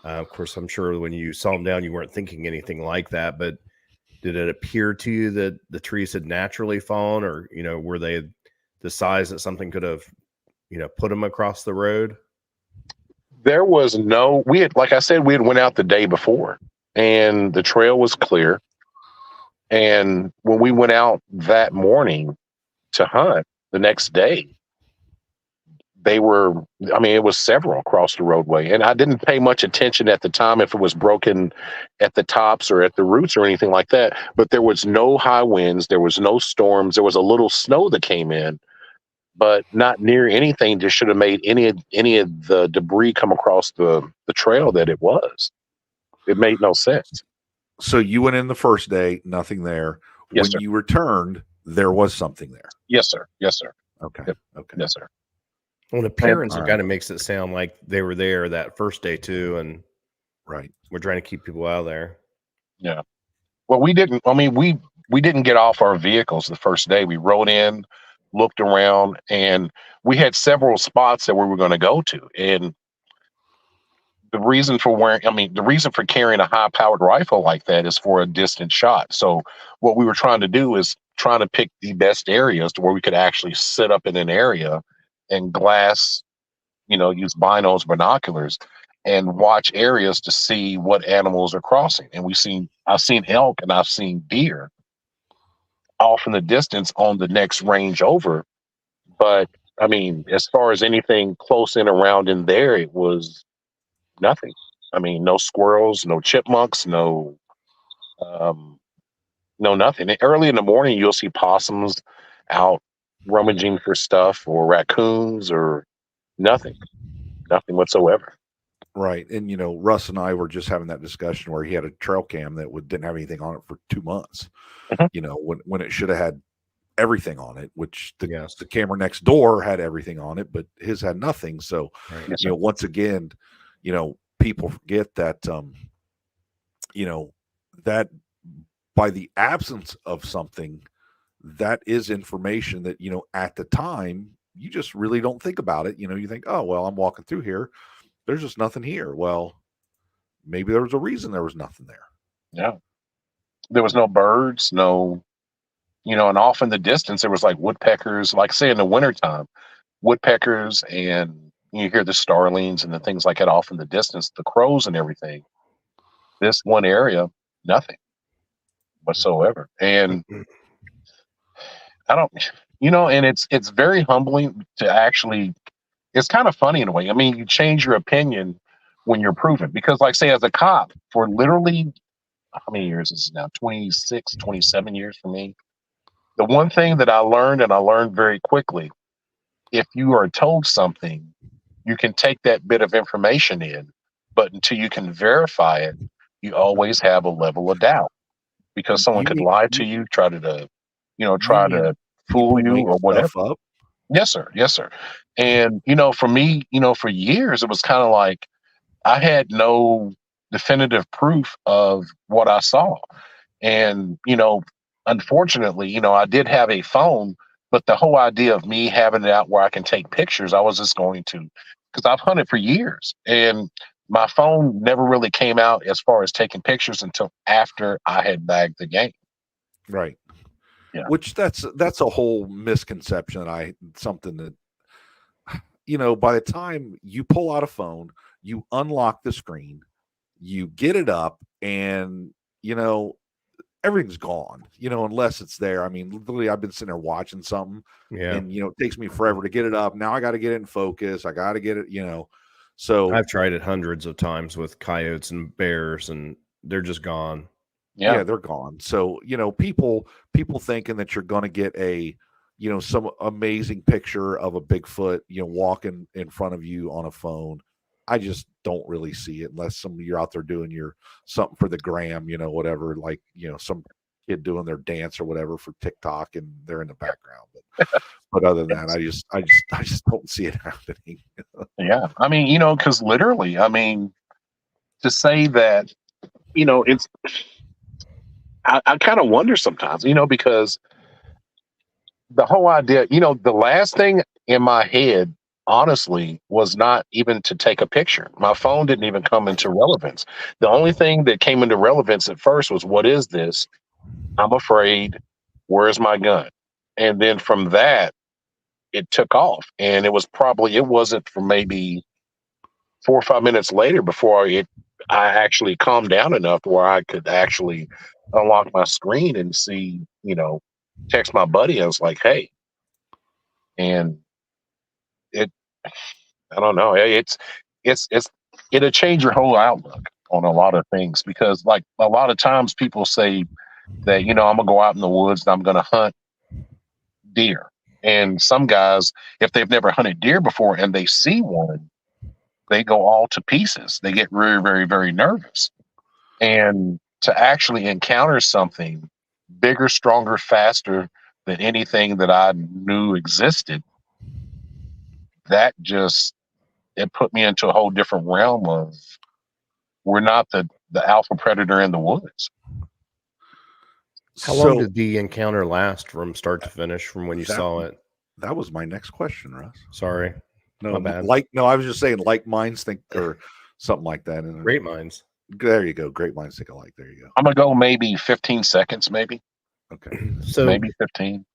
Of course, I'm sure when you saw them down, you weren't thinking anything like that, but did it appear to you that the trees had naturally fallen, or, were they the size that something could have, put them across the road? There was like I said, we had went out the day before, and the trail was clear. And when we went out that morning to hunt the next day, they were, I mean, it was several across the roadway. And I didn't pay much attention at the time if it was broken at the tops or at the roots or anything like that. But there was no high winds, there was no storms, there was a little snow that came in, but not near anything that should have made any of the debris come across the trail that it was. It made no sense. So you went in the first day, nothing there. Yes, When sir. you returned, there was something there. Yes, sir. Yes, sir. Okay. Yep. Okay. Yes, sir. Well, an appearance, all it right. kind of makes it sound like they were there that first day too, and Right. we're trying to keep people out of there. Yeah. Well, we didn't. I mean, we didn't get off our vehicles the first day. We rode in, looked around, and we had several spots that we were going to go to. And the reason for carrying a high-powered rifle like that is for a distant shot. So what we were trying to do is trying to pick the best areas to where we could actually sit up in an area and glass, use binos, binoculars, and watch areas to see what animals are crossing. And I've seen elk and I've seen deer off in the distance on the next range over. But I mean, as far as anything close in around in there, it was nothing. I mean, no squirrels, no chipmunks, no nothing. And early in the morning, you'll see possums out rummaging for stuff, or raccoons, or nothing whatsoever. Right. And, Russ and I were just having that discussion where he had a trail cam that didn't have anything on it for 2 months, when it should have had everything on it, which the camera next door had everything on it, but his had nothing. So, Right. Yes, once again, people forget that, that by the absence of something, that is information that, at the time, you just really don't think about it. You think, oh, well, I'm walking through here. There's just nothing here. Well, maybe there was a reason there was nothing there. Yeah. There was no birds, no, and off in the distance, there was like woodpeckers, like say in the wintertime, woodpeckers, and you hear the starlings and the things like that off in the distance, the crows and everything. This one area, nothing whatsoever. And I don't, and it's very humbling to actually, it's kind of funny in a way. I mean, you change your opinion when you're proven, because like say as a cop for literally, how many years is it now? 26, 27 years for me. The one thing that I learned, and I learned very quickly, if you are told something, you can take that bit of information in, but until you can verify it, you always have a level of doubt, because someone could lie to you, try to fool you or whatever. Up? Yes, sir. Yes, sir. And, for me, for years, it was kind of like I had no definitive proof of what I saw. And, unfortunately, I did have a phone, but the whole idea of me having it out where I can take pictures, I was just going to, because I've hunted for years, and my phone never really came out as far as taking pictures until after I had bagged the game. Right. Yeah. Which that's a whole misconception something that, by the time you pull out a phone, you unlock the screen, you get it up, and, everything's gone, unless it's there. I mean, literally, I've been sitting there watching something, and, it takes me forever to get it up. Now I got to get it in focus. I got to get it, so I've tried it hundreds of times with coyotes and bears, and they're just gone. Yeah, they're gone. So, people thinking that you're going to get some amazing picture of a Bigfoot, walking in front of you on a phone. I just don't really see it unless you're out there doing something for the gram, whatever, like, some kid doing their dance or whatever for TikTok and they're in the background. But other than that, I just don't see it happening. Yeah. I mean, because literally, I mean, to say that, it's, I kind of wonder sometimes, because the whole idea, the last thing in my head, honestly, was not even to take a picture. My phone didn't even come into relevance. The only thing that came into relevance at first was, what is this? I'm afraid. Where's my gun? And then from that, it took off. And it wasn't for maybe 4 or 5 minutes later before I actually calmed down enough where I could actually unlock my screen and see, text my buddy. I was like, hey, and I don't know. It's it'll change your whole outlook on a lot of things, because like a lot of times people say that, I'm gonna go out in the woods and I'm gonna hunt deer. And some guys, if they've never hunted deer before and they see one, they go all to pieces. They get very, very, very nervous. And to actually encounter something bigger, stronger, faster than anything that I knew existed, that just, it put me into a whole different realm of, we're not the alpha predator in the woods. How long did the encounter last from start to finish from when you saw it? That was my next question, Russ. Sorry. No, my bad. I was just saying like minds think, or something like that. And great minds. There you go. Great minds think alike. There you go. I'm going to go maybe 15 seconds, maybe. Okay. So maybe 15.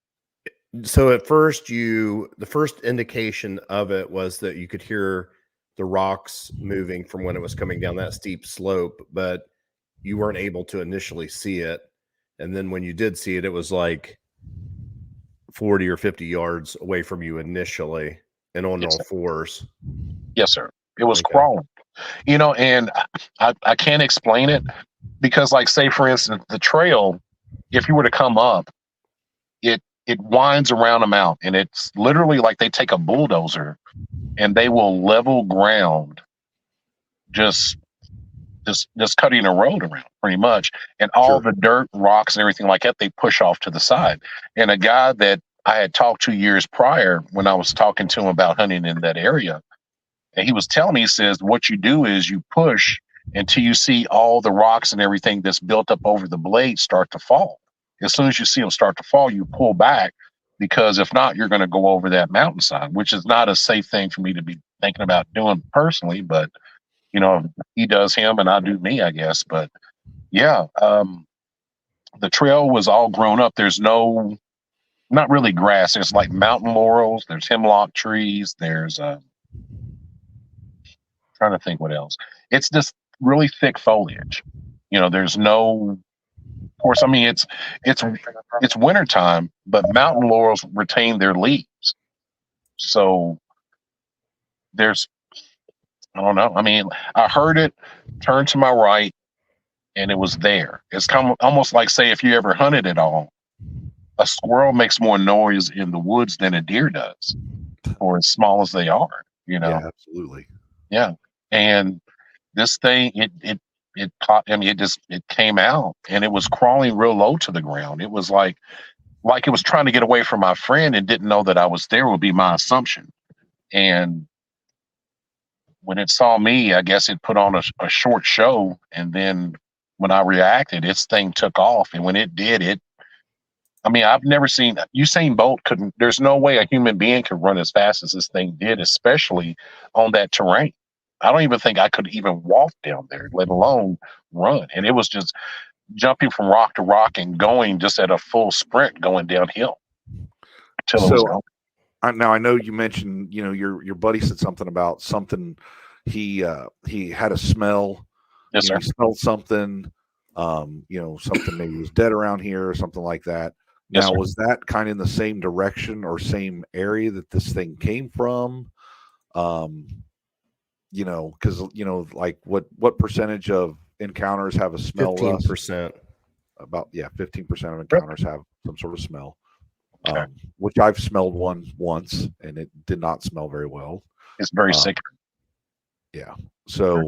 So at first the first indication of it was that you could hear the rocks moving from when it was coming down that steep slope, but you weren't able to initially see it. And then when you did see it, it was like 40 or 50 yards away from you initially and on all fours. Yes, sir. It was crawling, and I can't explain it, because like, say for instance, the trail, if you were to come up, it winds around a mountain, and it's literally like they take a bulldozer and they will level ground, just cutting a road around pretty much. And all the dirt, rocks, and everything like that, they push off to the side. And a guy that I had talked to years prior, when I was talking to him about hunting in that area, and he was telling me, he says, what you do is you push until you see all the rocks and everything that's built up over the blade start to fall. As soon as you see them start to fall, you pull back, because if not, you're going to go over that mountainside, which is not a safe thing for me to be thinking about doing personally. But, he does him and I do me, I guess. But yeah, the trail was all grown up. There's not really grass. There's like mountain laurels. There's hemlock trees. There's trying to think what else. It's just really thick foliage. There's no, of course, I mean, it's wintertime, but mountain laurels retain their leaves. So there's, I don't know. I mean, I heard it, turned to my right, and it was there. It's almost like, say, if you ever hunted at all, a squirrel makes more noise in the woods than a deer does, or as small as they are, Yeah, absolutely. Yeah. And this thing, it caught, I mean, it came out, and it was crawling real low to the ground. It was like it was trying to get away from my friend and didn't know that I was there, would be my assumption. And when it saw me, I guess it put on a short show. And then when I reacted, its thing took off. And when it did, I mean, I've never seen, Usain Bolt couldn't, there's no way a human being could run as fast as this thing did, especially on that terrain. I don't even think I could even walk down there, let alone run. And it was just jumping from rock to rock and going just at a full sprint going downhill until it was gone. Now I know you mentioned, your buddy said something about something. He had a smell. Yes, sir. He smelled something. Something maybe was dead around here or something like that. Yes, now, sir. Was that kind of in the same direction or same area that this thing came from? Because like what percentage of encounters have a smell? 15%. About 15% of encounters have some sort of smell. Okay. Which I've smelled one once, and it did not smell very well. It's very sick. Yeah. So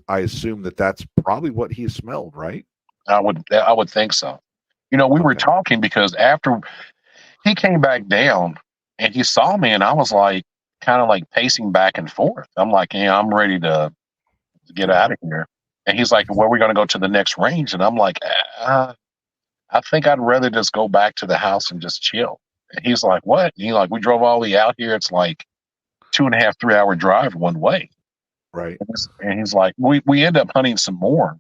I assume that's probably what he smelled, right? I would think so. We were talking, because after he came back down and he saw me, and I was like, kind of like pacing back and forth. I'm like, yeah, I'm ready to get out of here. And he's like, well, we're going to go to the next range. And I'm like, I think I'd rather just go back to the house and just chill. And he's like, what? And he's like, we drove all the way out here. It's like 2.5, 3 hour drive one way. Right. And he's like, we end up hunting some more,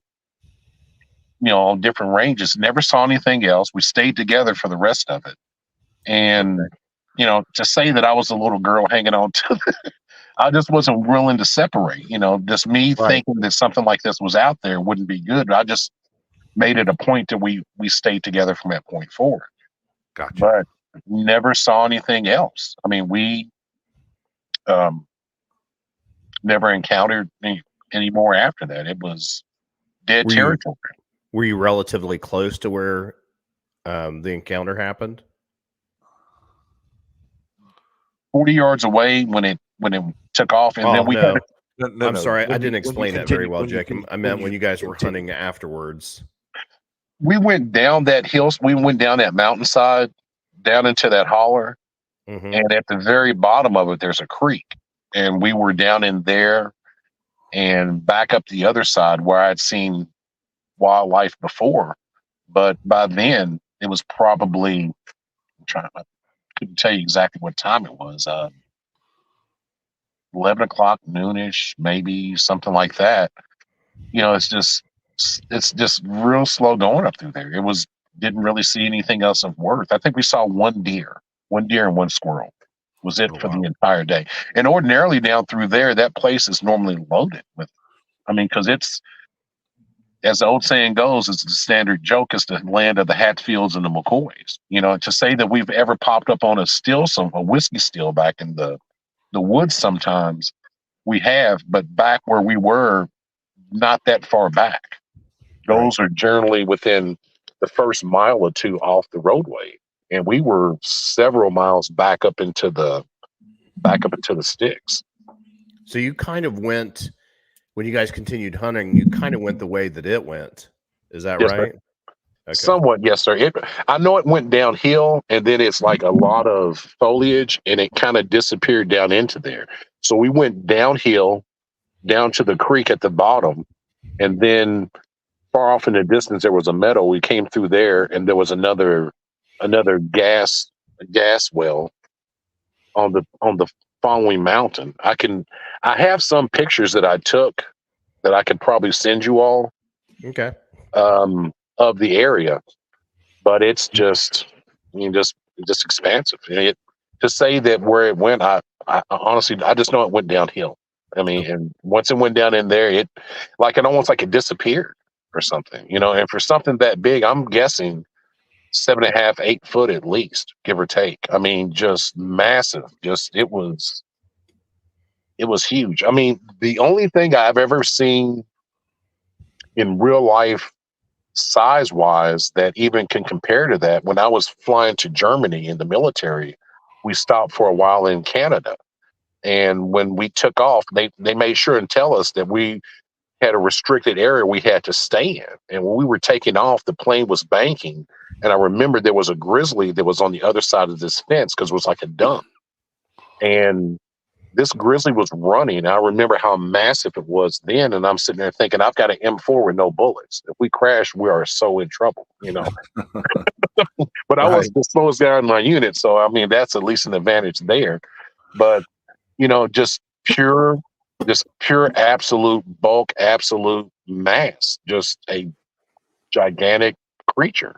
on different ranges. Never saw anything else. We stayed together for the rest of it. And, to say that I was a little girl hanging on to I just wasn't willing to separate, just me thinking that something like this was out there wouldn't be good. I just made it a point that we stayed together from that point forward. Gotcha. But never saw anything else. I mean, never encountered any more after that. It was dead territory. Were you relatively close to where the encounter happened? 40 yards away when it took off, and then we had I'm sorry, I didn't explain that very well, Jake. I meant when you guys were hunting afterwards. We went down that hill. We went down that mountainside, down into that holler, and at the very bottom of it, there's a creek, and we were down in there, and back up the other side where I'd seen wildlife before, but by then it was probably I couldn't tell you exactly what time it was. 11 o'clock, noonish, maybe something like that. It's just real slow going up through there. Didn't really see anything else of worth. I think we saw one deer and one squirrel. Was it for the entire day. And ordinarily down through there, that place is normally loaded with, because it's, as the old saying goes, it's the standard joke, is the land of the Hatfields and the McCoys. To say that we've ever popped up on a whiskey still back in the woods, sometimes we have, but back where we were, not that far back. Those are generally within the first mile or two off the roadway, and we were several miles back up into the sticks. So you kind of went, when you guys continued hunting, you kind of went the way that it went. Is that right? Okay. Somewhat, yes, sir. I know it went downhill, and then it's like a lot of foliage, and it kind of disappeared down into there. So we went downhill, down to the creek at the bottom, and then far off in the distance there was a meadow. We came through there, and there was another gas well on the following mountain. I have some pictures that I took that I could probably send you all. Okay. Of the area, but it's just expansive. To say that where it went, I honestly, I just know it went downhill. And once it went down in there, it almost like it disappeared or something, and for something that big, I'm guessing 7.5, 8 foot at least, give or take. Just massive. It was huge. The only thing I've ever seen in real life, size-wise, that even can compare to that, when I was flying to Germany in the military, we stopped for a while in Canada. And when we took off, they made sure and tell us that we had a restricted area we had to stay in. And when we were taking off, the plane was banking. And I remember there was a grizzly that was on the other side of this fence, because it was like a dump. And this grizzly was running. I remember how massive it was then, and I'm sitting there thinking, I've got an M4 with no bullets. If we crash, we are so in trouble, But I was the slowest guy in my unit, so that's at least an advantage there. But just pure absolute bulk, absolute mass, just a gigantic creature.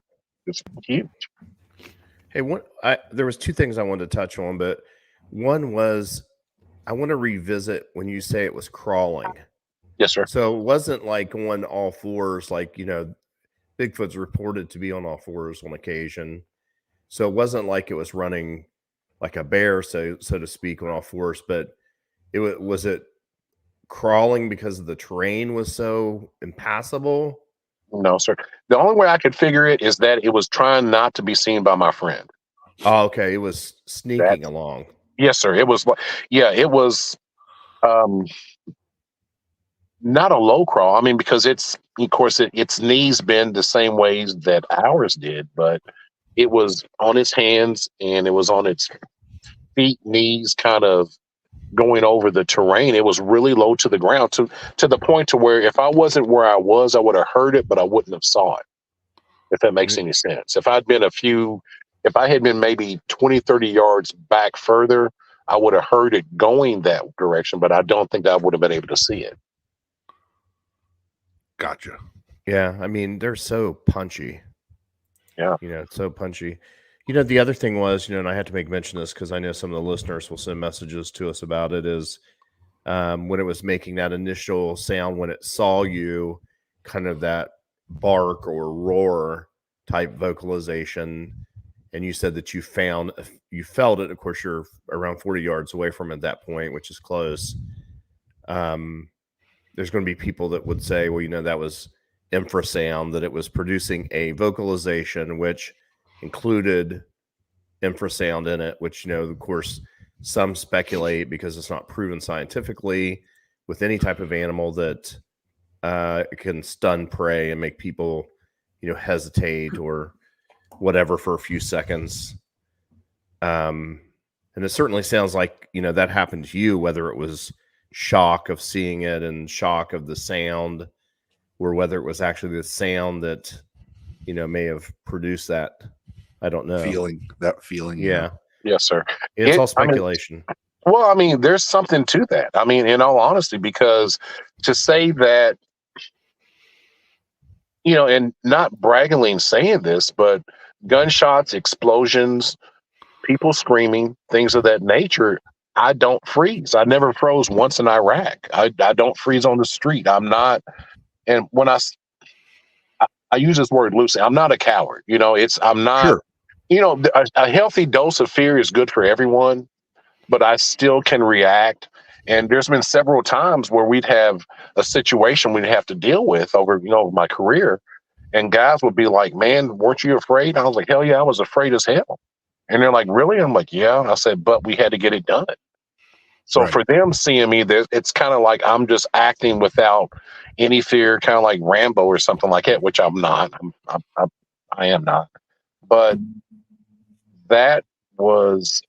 It's huge. Hey, there was two things I wanted to touch on, but one was, I want to revisit when you say it was crawling. Yes, sir. So it wasn't like on all fours, like, Bigfoot's reported to be on all fours on occasion. So it wasn't like it was running like a bear, so to speak, on all fours, but was it crawling because the terrain was so impassable? No, sir. The only way I could figure it is that it was trying not to be seen by my friend. Oh, okay. It was sneaking along. Yes, sir. It was it was not a low crawl. Because its knees bend the same ways that ours did, but it was on its hands and it was on its feet, knees, kind of going over the terrain. It was really low to the ground, to the point to where if I wasn't where I was, I would have heard it, but I wouldn't have saw it, if that makes any sense. If I had been maybe 20, 30 yards back further, I would have heard it going that direction, but I don't think I would have been able to see it. Gotcha. Yeah, they're so punchy. Yeah. It's so punchy. The other thing was, and I had to make mention of this because I know some of the listeners will send messages to us about it, is when it was making that initial sound when it saw you, kind of that bark or roar type vocalization. and you said that you felt it. Of course, you're around 40 yards away from it at that point, which is close. There's going to be people that would say, well, that was infrasound, that it was producing a vocalization, which included infrasound in it, which, of course, some speculate, because it's not proven scientifically with any type of animal, that it can stun prey and make people, hesitate or whatever for a few seconds. And it certainly sounds like, that happened to you, whether it was shock of seeing it and shock of the sound, or whether it was actually the sound that, may have produced that. I don't know. That feeling. Yeah. Yes, sir. It's all speculation. There's something to that. In all honesty, because to say that, and not braggingly saying this, but gunshots, explosions, people screaming, things of that nature, I don't freeze. I never froze once in Iraq. I don't freeze on the street. I'm not. And when I use this word loosely, I'm not a coward. I'm not, Sure. A healthy dose of fear is good for everyone, but I still can react. And there's been several times where we'd have a situation we'd have to deal with over, my career. And guys would be like, man, weren't you afraid? I was like, hell yeah, I was afraid as hell. And they're like, really? I'm like, yeah. And I said, but we had to get it done. So Right. for them seeing me, it's kind of like I'm just acting without any fear, kind of like Rambo or something like that, which I'm not. I am not. But that was,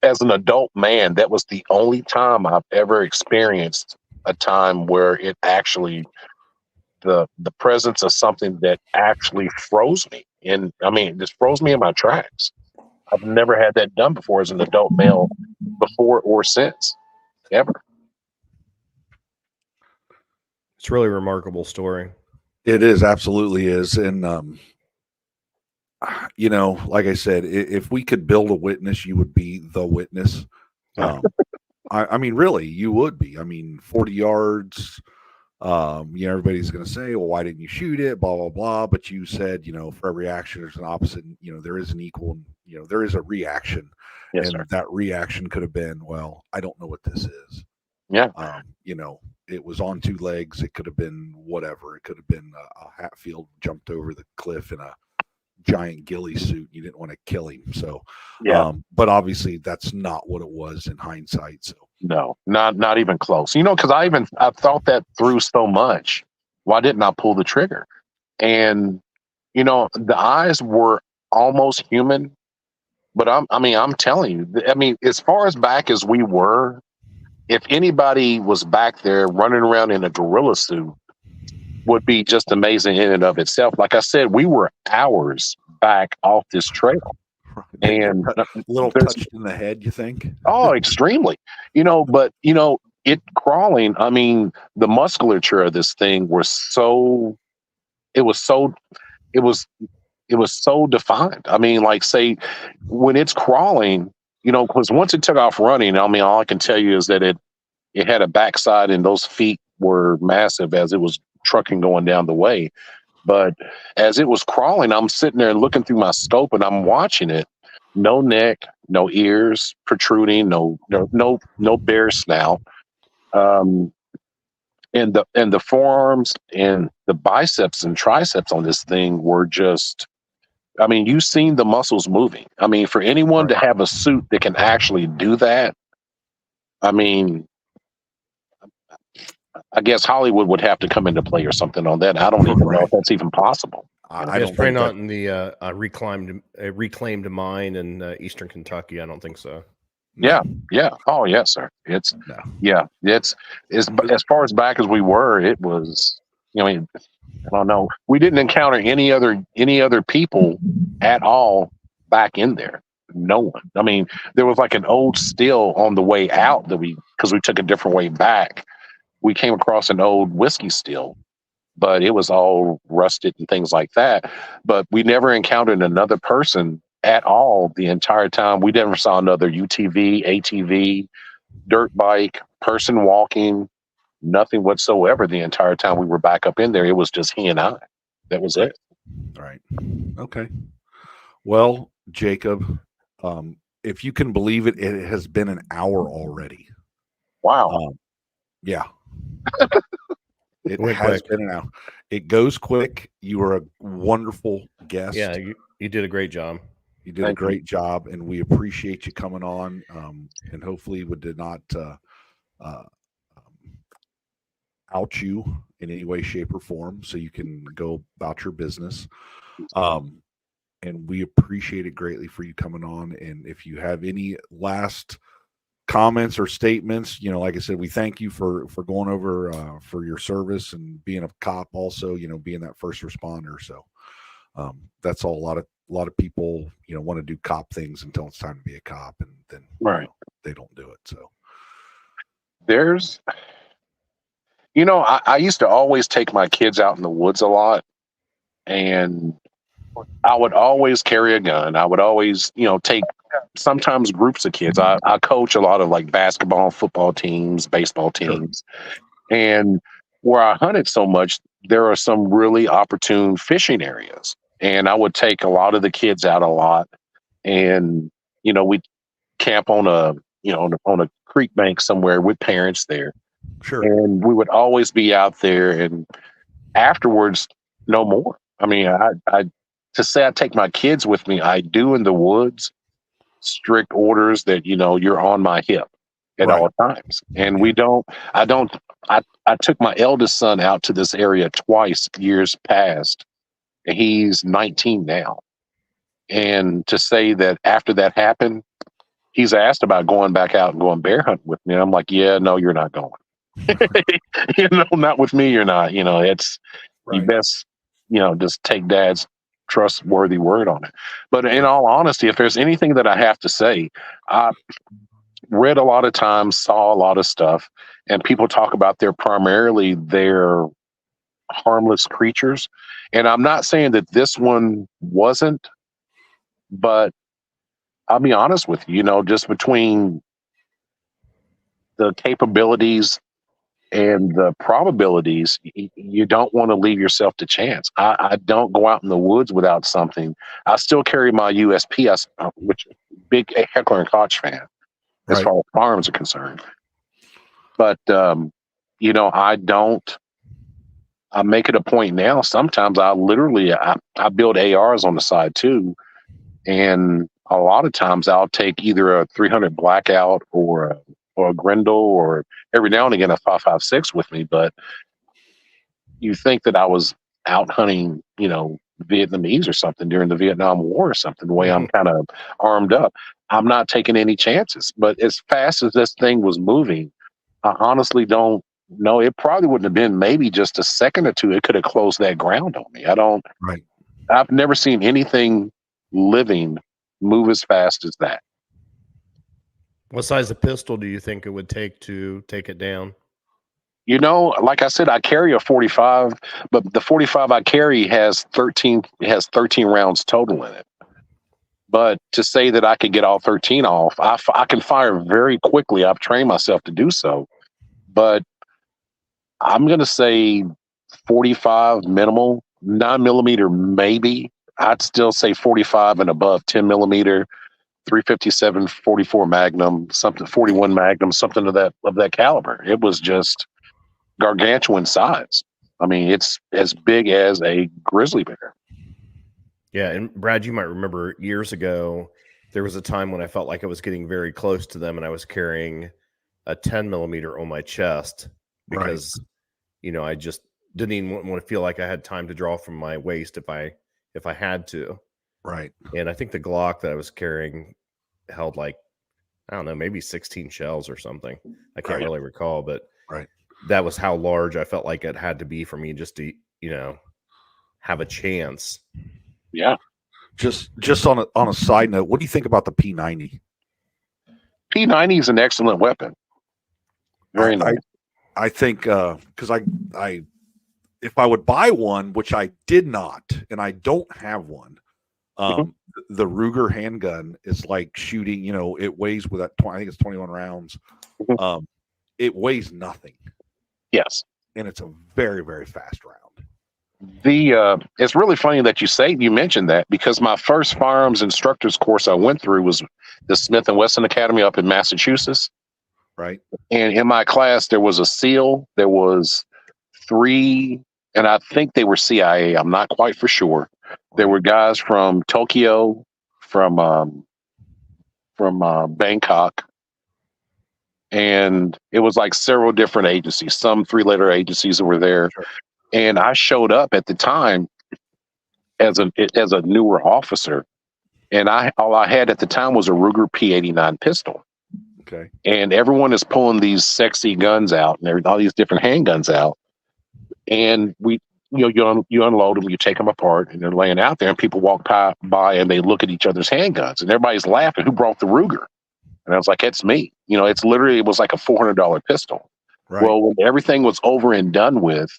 as an adult man, that was the only time I've ever experienced a time where it actually, the presence of something that actually froze me. And just froze me in my tracks. I've never had that done before as an adult male, before or since, ever. It's a really remarkable story. It is, absolutely is. And, like I said, if we could build a witness, you would be the witness. Really, you would be. 40 yards, everybody's going to say, well, why didn't you shoot it? Blah, blah, blah. But you said, for every action, there's an opposite. There is an equal, there is a reaction. Yes, and sir. that reaction could have been, well, I don't know what this is. Yeah. It was on two legs. It could have been whatever. It could have been a Hatfield jumped over the cliff in a giant ghillie suit. You didn't want to kill him. So, yeah. But obviously that's not what it was in hindsight. So no, not even close. Because I thought that through so much. Why didn't I pull the trigger? And, the eyes were almost human, but I'm telling you, as far as back as we were, if anybody was back there running around in a gorilla suit, would be just amazing in and of itself. Like I said, we were hours back off this trail. And a little touched in the head, you think? Oh, extremely. But it crawling, the musculature of this thing was so defined. Like, say, when it's crawling, because once it took off running, all I can tell you is that it had a backside and those feet were massive as it was trucking going down the way. But as it was crawling, I'm sitting there looking through my scope and I'm watching it. No neck, no ears protruding, no bear snout. And the forearms and the biceps and triceps on this thing were just, you've seen the muscles moving. For anyone to have a suit that can actually do that, I guess Hollywood would have to come into play or something on that. I don't even know if that's even possible. I don't probably not in the reclaimed mine in eastern Kentucky. I don't think so. Yeah. Oh, yes, sir. It's as far as back as we were. It was. I don't know. We didn't encounter any other people at all back in there. No one. There was like an old still on the way out because we took a different way back. We came across an old whiskey still, but it was all rusted and things like that. But we never encountered another person at all the entire time. We never saw another UTV, ATV, dirt bike, person walking, nothing whatsoever the entire time we were back up in there. It was just he and I. That was it. Right. Okay. Well, Jacob, if you can believe it, it has been an hour already. Wow. Yeah. It Went has quick. been an hour. It goes quick. You are a wonderful guest. Yeah, you did a great job. You did a great job, and we appreciate you coming on. And hopefully, we did not out you in any way, shape, or form, so you can go about your business. And we appreciate it greatly for you coming on. And if you have any last comments or statements, like I said, we thank you for going over for your service and being a cop, also, being that first responder. So that's all. A lot of people, want to do cop things until it's time to be a cop, and then they don't do it. So There's, I used to always take my kids out in the woods a lot, and I would always carry a gun. I would always, take sometimes groups of kids. I coach a lot of like basketball, football teams, baseball teams. Sure. And where I hunted so much, there are some really opportune fishing areas. And I would take a lot of the kids out a lot. And, we'd camp on on a creek bank somewhere with parents there. Sure. And we would always be out there, and afterwards, no more. I mean, I to say I take my kids with me, I do in the woods, strict orders that, you're on my hip at all times. And I took my eldest son out to this area twice years past, and he's 19 now. And to say that after that happened, he's asked about going back out and going bear hunting with me. And I'm like, yeah, no, you're not going. Not with me, you're not. It's you best, just take dad's trustworthy word on it. But in all honesty, if there's anything that I have to say, I read a lot of times, saw a lot of stuff, and people talk about they're harmless creatures. And I'm not saying that this one wasn't, but I'll be honest with you, just between the capabilities and the probabilities, you don't want to leave yourself to chance. I don't go out in the woods without something. I still carry my USP, which big Heckler and Koch fan as far as firearms are concerned. But, I make it a point now. Sometimes I build ARs on the side too. And a lot of times I'll take either a 300 Blackout or a Grendel, or every now and again a 5.56 with me. But you think that I was out hunting, Vietnamese or something during the Vietnam War or something, the way I'm kind of armed up. I'm not taking any chances. But as fast as this thing was moving, I honestly don't know. It probably wouldn't have been maybe just a second or two. It could have closed that ground on me. I've never seen anything living move as fast as that. What size of pistol do you think it would take to take it down? Like I said, I carry a 45, but the 45 I carry has 13 rounds total in it. But to say that I could get all 13 off, I can fire very quickly. I've trained myself to do so. But I'm going to say 45 minimal, 9mm maybe. I'd still say 45 and above, 10mm, 357, 44 Magnum, something 41 Magnum, something of that caliber. It was just gargantuan size. I mean, it's as big as a grizzly bear. Yeah, and Brad, you might remember years ago, there was a time when I felt like I was getting very close to them, and I was carrying a 10mm on my chest because, I just didn't even want to feel like I had time to draw from my waist if I had to. Right. And I think the Glock that I was carrying held like, I don't know, maybe 16 shells or something. I can't really recall, but that was how large I felt like it had to be for me just to, have a chance. Yeah. Just on a side note, what do you think about the P90? P90 is an excellent weapon. Very nice. I think because I if I would buy one, which I did not, and I don't have one, the Ruger handgun is like shooting. It weighs with that. I think it's 21 rounds. It weighs nothing. Yes, and it's a very, very fast round. It's really funny that you mentioned that, because my first firearms instructor's course I went through was the Smith and Wesson Academy up in Massachusetts. Right. And in my class, there was a SEAL, there was 3, and I think they were CIA. I'm not quite for sure. There were guys from Tokyo, from Bangkok, and it was like several different agencies, some 3-letter agencies that were there. Sure. And I showed up at the time as a newer officer, and all I had at the time was a Ruger P89 pistol. Okay. And everyone is pulling these sexy guns out and all these different handguns out, and you unload them, you take them apart, and they're laying out there, and people walk by and they look at each other's handguns, and everybody's laughing. Who brought the Ruger? And I was like, it's me. It was like a $400 pistol. Right. Well, when everything was over and done with,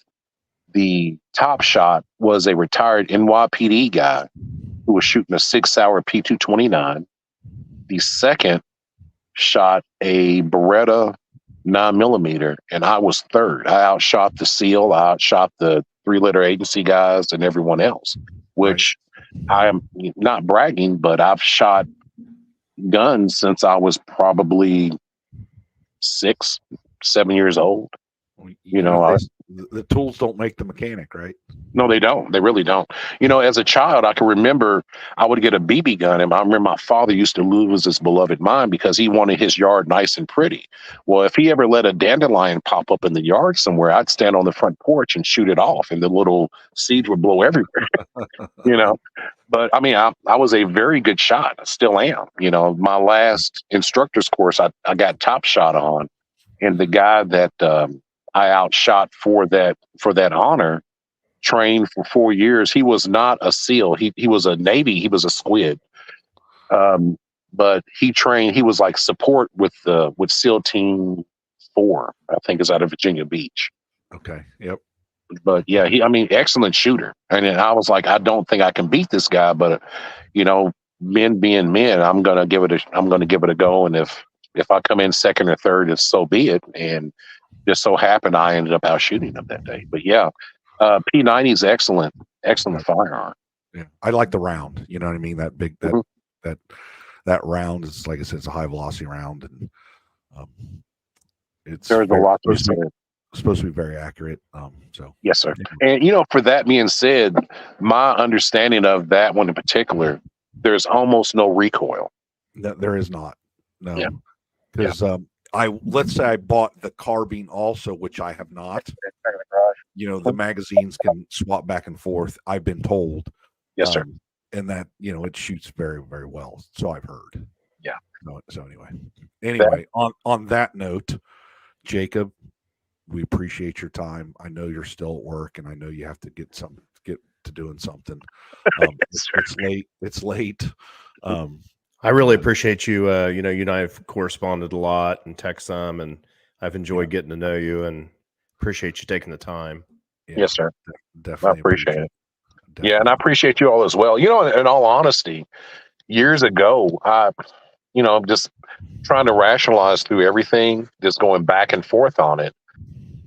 the top shot was a retired NYPD guy who was shooting a 6-hour P229. The second shot a Beretta 9mm, and I was third. I outshot the SEAL, I outshot the 3-letter agency guys and everyone else, which I am not bragging, but I've shot guns since I was probably 6, 7 years old. The tools don't make the mechanic, right? No, they don't. They really don't. As a child, I can remember I would get a BB gun, and I remember my father used to lose his beloved mind because he wanted his yard nice and pretty. Well, if he ever let a dandelion pop up in the yard somewhere, I'd stand on the front porch and shoot it off, and the little seeds would blow everywhere. But I mean, I was a very good shot. I still am. My last instructor's course, I got top shot on, and the guy that I outshot for that honor trained for 4 years. He was not a SEAL. He was a Navy. He was a squid. But he trained. He was like support with SEAL Team 4. I think is out of Virginia Beach. Okay. Yep. But yeah, excellent shooter. And I was like, I don't think I can beat this guy, but men being men, I'm gonna give it a go. And if I come in second or third, if so be it. And just so happened I ended up out shooting him that day. But yeah, P90 is excellent firearm. Yeah, I like the round. You know what I mean? That big that round is, like I said, it's a high velocity round, and there's a lot to say. Supposed to be very accurate. So yes, sir. And for that being said, my understanding of that one in particular, there's almost no recoil. No, there is not. No, yeah. Because let's say I bought the carbine also, which I have not. The magazines can swap back and forth, I've been told. Yes, sir. And that it shoots very, very well. So I've heard. Yeah. So anyway, on that note, Jacob, we appreciate your time. I know you're still at work, and I know you have to get to doing something. It's late. I really appreciate you. You and I have corresponded a lot and text some, and I've enjoyed getting to know you, and appreciate you taking the time. Yeah, yes, sir. Definitely I appreciate it. Definitely. Yeah, and I appreciate you all as well. In all honesty, years ago, I'm just trying to rationalize through everything, just going back and forth on it.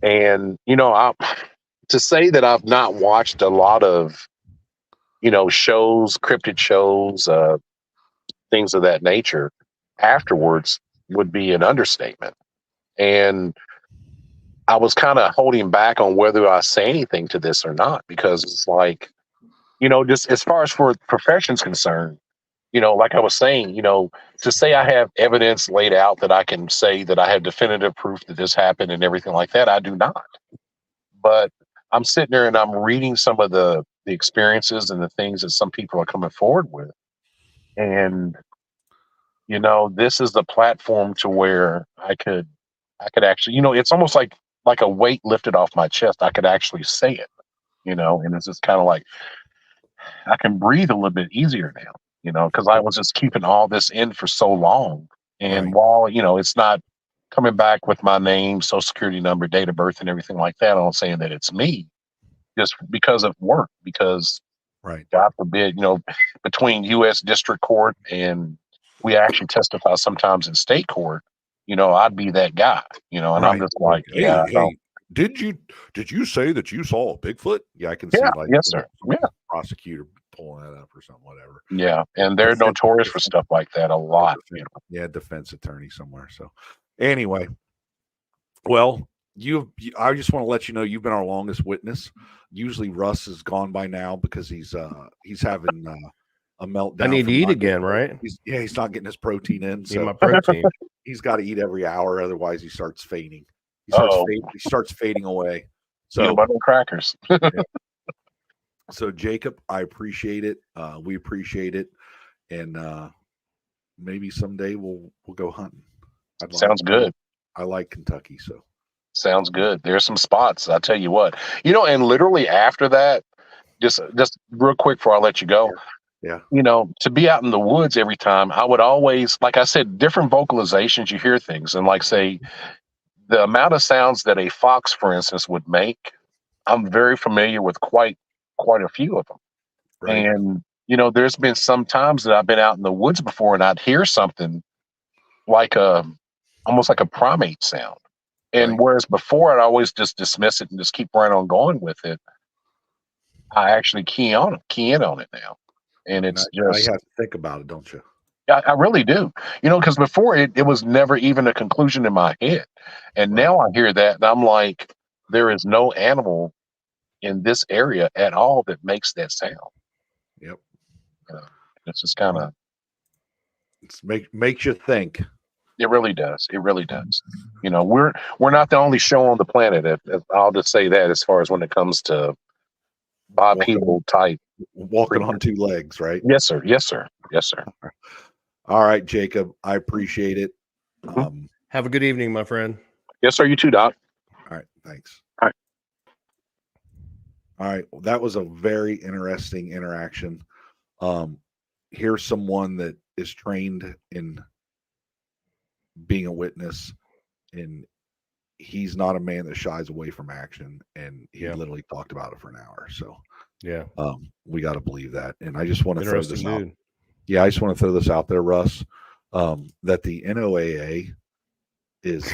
And, to say that I've not watched a lot of, shows, cryptid shows, things of that nature afterwards would be an understatement. And I was kind of holding back on whether I say anything to this or not, because it's like, just as far as for profession's concerned, like I was saying, to say I have evidence laid out that I can say that I have definitive proof that this happened and everything like that, I do not. But I'm sitting there and I'm reading some of the experiences and the things that some people are coming forward with. And, this is the platform to where I could actually, it's almost like a weight lifted off my chest. I could actually say it, and it's just kind of like, I can breathe a little bit easier now, because I was just keeping all this in for so long. And while, it's not coming back with my name, social security number, date of birth, and everything like that, I'm saying that it's me, just because of work, because God forbid, between U.S. District Court and we actually testify sometimes in state court, I'd be that guy, and I'm just like, did you say that you saw a Bigfoot? Yeah, I can see Yeah, like yes, sir. Yeah, prosecutor pulling that up or something, whatever. yeah, and they're notorious for stuff like that a lot. Yeah, defense attorney somewhere. So anyway, well, I just want to let you know you've been our longest witness. Usually Russ is gone by now because he's having a meltdown. I need to eat again, right? He's not getting his protein in. So my protein. He's got to eat every hour, otherwise he starts fading. He starts fading away. So butter and crackers. Yeah. So Jacob, I appreciate it. We appreciate it, and maybe someday we'll go hunting. Sounds good. I like Kentucky, so sounds good. There's some spots. I tell you what, and literally after that, just real quick before I let you go. Yeah. To be out in the woods every time, I would always, like I said, different vocalizations. You hear things, and like say, the amount of sounds that a fox, for instance, would make, I'm very familiar with quite a few of them. Right. And there's been some times that I've been out in the woods before, and I'd hear something like almost like a primate sound. And whereas before I'd always just dismiss it and just keep right on going with it, I actually key in on it now. And it's you have to think about it, don't you? I really do. Because before it was never even a conclusion in my head. And now I hear that and I'm like, there is no animal in this area at all that makes that sound. Yep. It's just kind of makes you think. It really does. It really does. We're not the only show on the planet. I'll just say that as far as when it comes to bipedal type. Walking on two legs, right? Yes, sir. Yes, sir. Yes, sir. All right, Jacob. I appreciate it. Have a good evening, my friend. Yes, sir. You too, Doc. All right. Thanks. All right. All right. Well, that was a very interesting interaction. Here's someone that is trained in being a witness, and he's not a man that shies away from action, and he literally talked about it for an hour. So yeah, we got to believe that. And I just want to throw this out. Dude. Yeah, I just want to throw this out there, Russ, that the NOAA is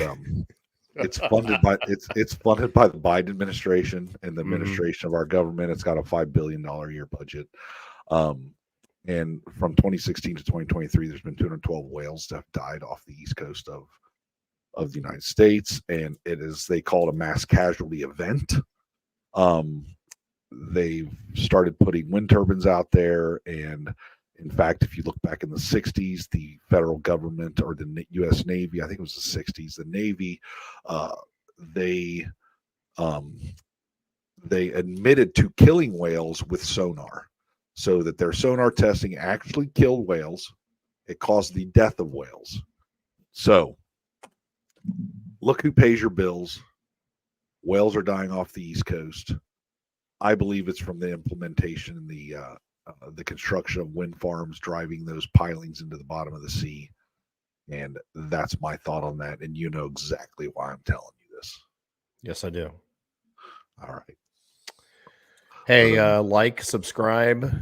it's funded by it's funded by the Biden administration and the administration of our government. It's got a $5 billion a year budget. And from 2016 to 2023, there's been 212 whales that have died off the east coast of the United States, and they call it a mass casualty event. They've started putting wind turbines out there, and in fact, if you look back in the 60s, the federal government or the U.S. Navy, I think it was the 60s, the Navy, they admitted to killing whales with sonar, so that their sonar testing actually killed whales. It caused the death of whales. So look who pays your bills. Whales are dying off the East Coast. I believe it's from the implementation and the construction of wind farms, driving those pilings into the bottom of the sea. And that's my thought on that. And you know exactly why I'm telling you this. Yes, I do. All right. Hey, like, subscribe,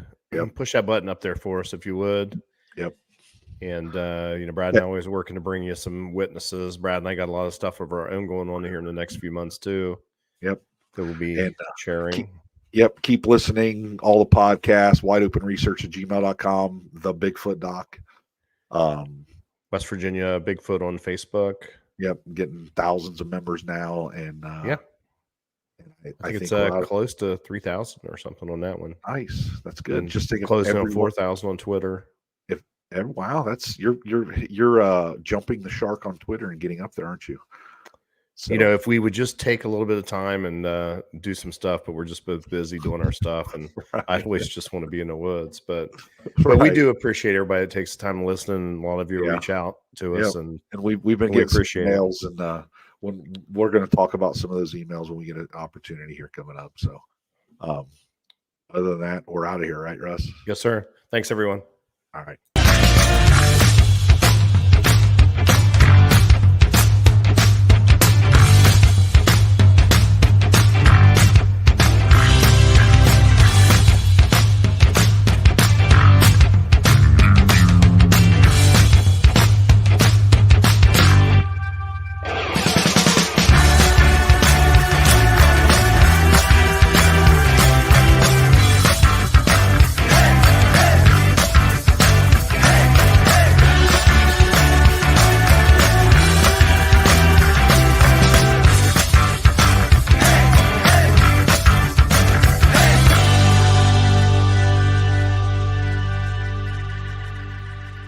push that button up there for us if you would. Yep. And Brad and I always working to bring you some witnesses. Brad and I got a lot of stuff of our own going on here in the next few months too. Yep. That we'll be sharing. Keep listening. All the podcasts, wideopenresearch@gmail.com, the Bigfoot Doc. West Virginia Bigfoot on Facebook. Yep. Getting thousands of members now. And I think it's close to 3,000 or something on that one. Nice. That's good. And just closing on 4,000 on Twitter. Wow, that's you're jumping the shark on Twitter and getting up there, aren't you? So, if we would just take a little bit of time and do some stuff, but we're just both busy doing our stuff, and I always just want to be in the woods. But we do appreciate everybody that takes the time to listen, and a lot of you reach out to us, and we've been getting some emails, and when we're going to talk about some of those emails when we get an opportunity here coming up. So, other than that, we're out of here, right, Russ? Yes, sir. Thanks, everyone. All right.